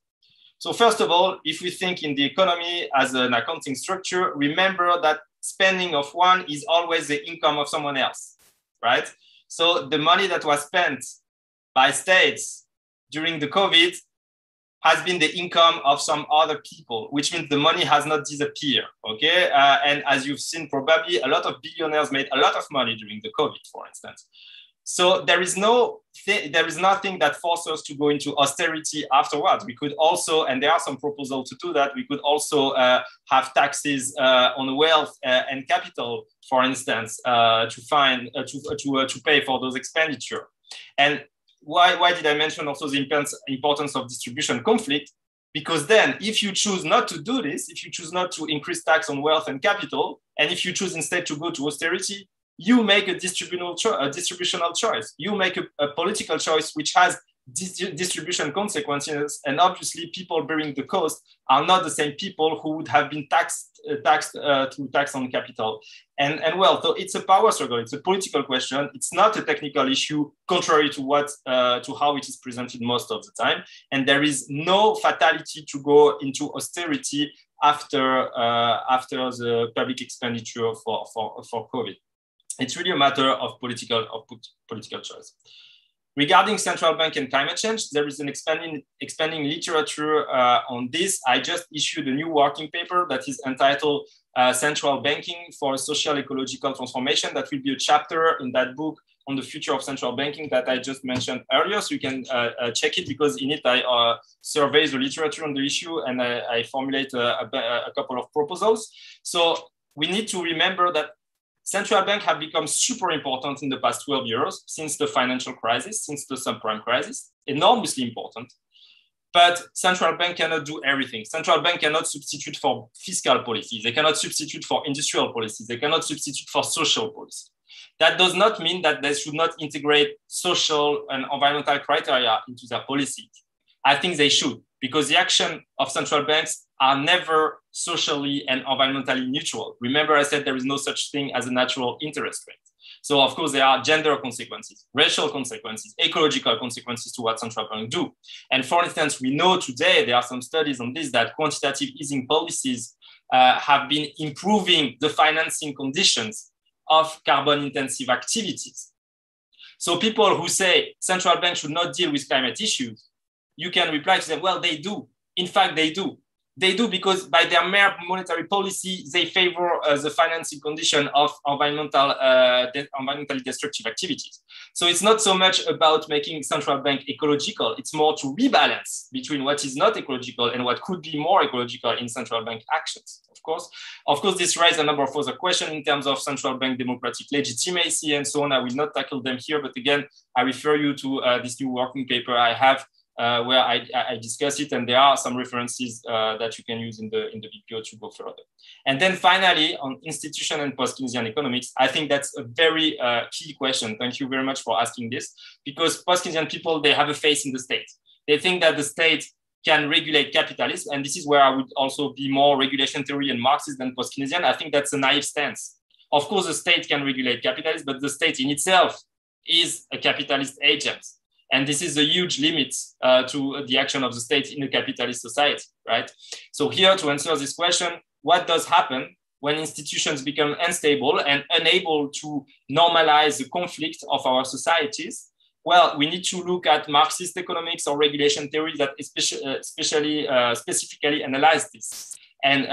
So first of all, if we think in the economy as an accounting structure, remember that spending of one is always the income of someone else, right? So the money that was spent by states during the COVID has been the income of some other people, which means the money has not disappeared, okay? And as you've seen, probably a lot of billionaires made a lot of money during the COVID, for instance. So there is nothing that forces us to go into austerity afterwards. We could also, and there are some proposals to do that, we could also have taxes on wealth and capital, for instance, to pay for those expenditure. And why did I mention also the importance of distribution conflict? Because then if you choose not to do this, if you choose not to increase tax on wealth and capital, and if you choose instead to go to austerity, you make a distributional choice. You make a political choice which has distribution consequences, and obviously people bearing the cost are not the same people who would have been taxed through tax on capital and wealth. So it's a power struggle. It's a political question. It's not a technical issue, contrary to to how it is presented most of the time. And there is no fatality to go into austerity after the public expenditure for COVID. It's really a matter of political choice. Regarding central bank and climate change, there is an expanding literature on this. I just issued a new working paper that is entitled Central Banking for Social Ecological Transformation. That will be a chapter in that book on the future of central banking that I just mentioned earlier. So you can check it, because in it I survey the literature on the issue, and I formulate a couple of proposals. So we need to remember that central banks have become super important in the past 12 years, since the financial crisis, since the subprime crisis, enormously important. But central bank cannot do everything. Central bank cannot substitute for fiscal policies. They cannot substitute for industrial policies. They cannot substitute for social policy. That does not mean that they should not integrate social and environmental criteria into their policies. I think they should, because the action of central banks are never socially and environmentally neutral. Remember, I said there is no such thing as a natural interest rate. So of course there are gender consequences, racial consequences, ecological consequences to what central banks do. And for instance, we know today, there are some studies on this, that quantitative easing policies have been improving the financing conditions of carbon intensive activities. So people who say central banks should not deal with climate issues, you can reply to them, well, they do. In fact, they do. They do, because by their mere monetary policy, they favor the financing condition of environmentally destructive activities. So it's not so much about making central bank ecological. It's more to rebalance between what is not ecological and what could be more ecological in central bank actions. Of course, this raises a number of other questions in terms of central bank democratic legitimacy and so on. I will not tackle them here, but again, I refer you to this new working paper I have, where I discuss it, and there are some references that you can use in the BPO to go further. And then finally, on institution and post-Keynesian economics, I think that's a very key question. Thank you very much for asking this, because post-Keynesian people, they have a faith in the state. They think that the state can regulate capitalism, and this is where I would also be more regulation theory and Marxist than post-Keynesian. I think that's a naive stance. Of course, the state can regulate capitalism, but the state in itself is a capitalist agent. And this is a huge limit to the action of the state in a capitalist society, right? So here, to answer this question, what does happen when institutions become unstable and unable to normalize the conflict of our societies? Well, we need to look at Marxist economics or regulation theory that specifically analyze this. And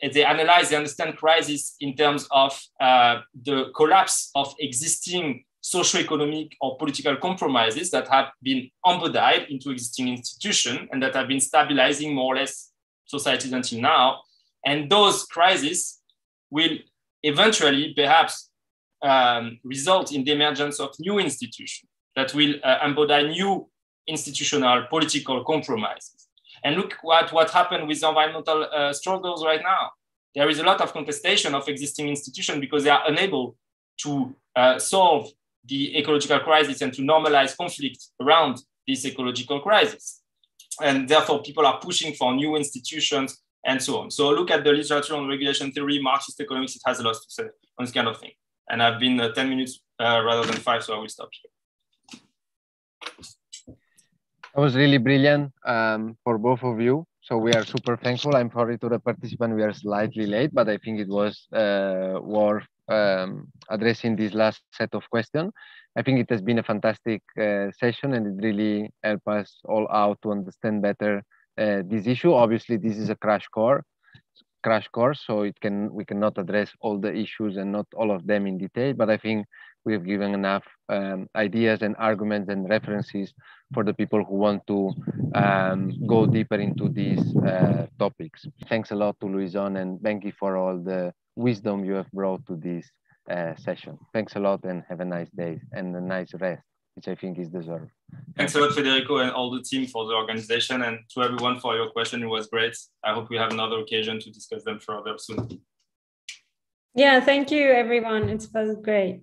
they understand crisis in terms of the collapse of existing socio-economic or political compromises that have been embodied into existing institutions and that have been stabilizing more or less societies until now. And those crises will eventually perhaps result in the emergence of new institutions that will embody new institutional political compromises. And look what happened with environmental struggles right now. There is a lot of contestation of existing institutions because they are unable to solve the ecological crisis and to normalize conflict around this ecological crisis. And therefore, people are pushing for new institutions and so on. So look at the literature on regulation theory, Marxist economics, it has a lot to say on this kind of thing. And I've been 10 minutes rather than 5, so I will stop here. That was really brilliant for both of you. So we are super thankful. I'm sorry to the participant, we are slightly late, but I think it was worth addressing this last set of questions. I think it has been a fantastic session, and it really helped us all out to understand better this issue. Obviously, this is a crash course, so we cannot address all the issues and not all of them in detail, but I think we have given enough ideas and arguments and references for the people who want to go deeper into these topics. Thanks a lot to Louison and Bengi for all the wisdom you have brought to this session. Thanks a lot and have a nice day and a nice rest. which I think is deserved. Thanks a lot, Federico, and all the team for the organization, and to everyone for your question. It was great. I hope we have another occasion to discuss them further soon. Yeah, thank you, everyone. It was great.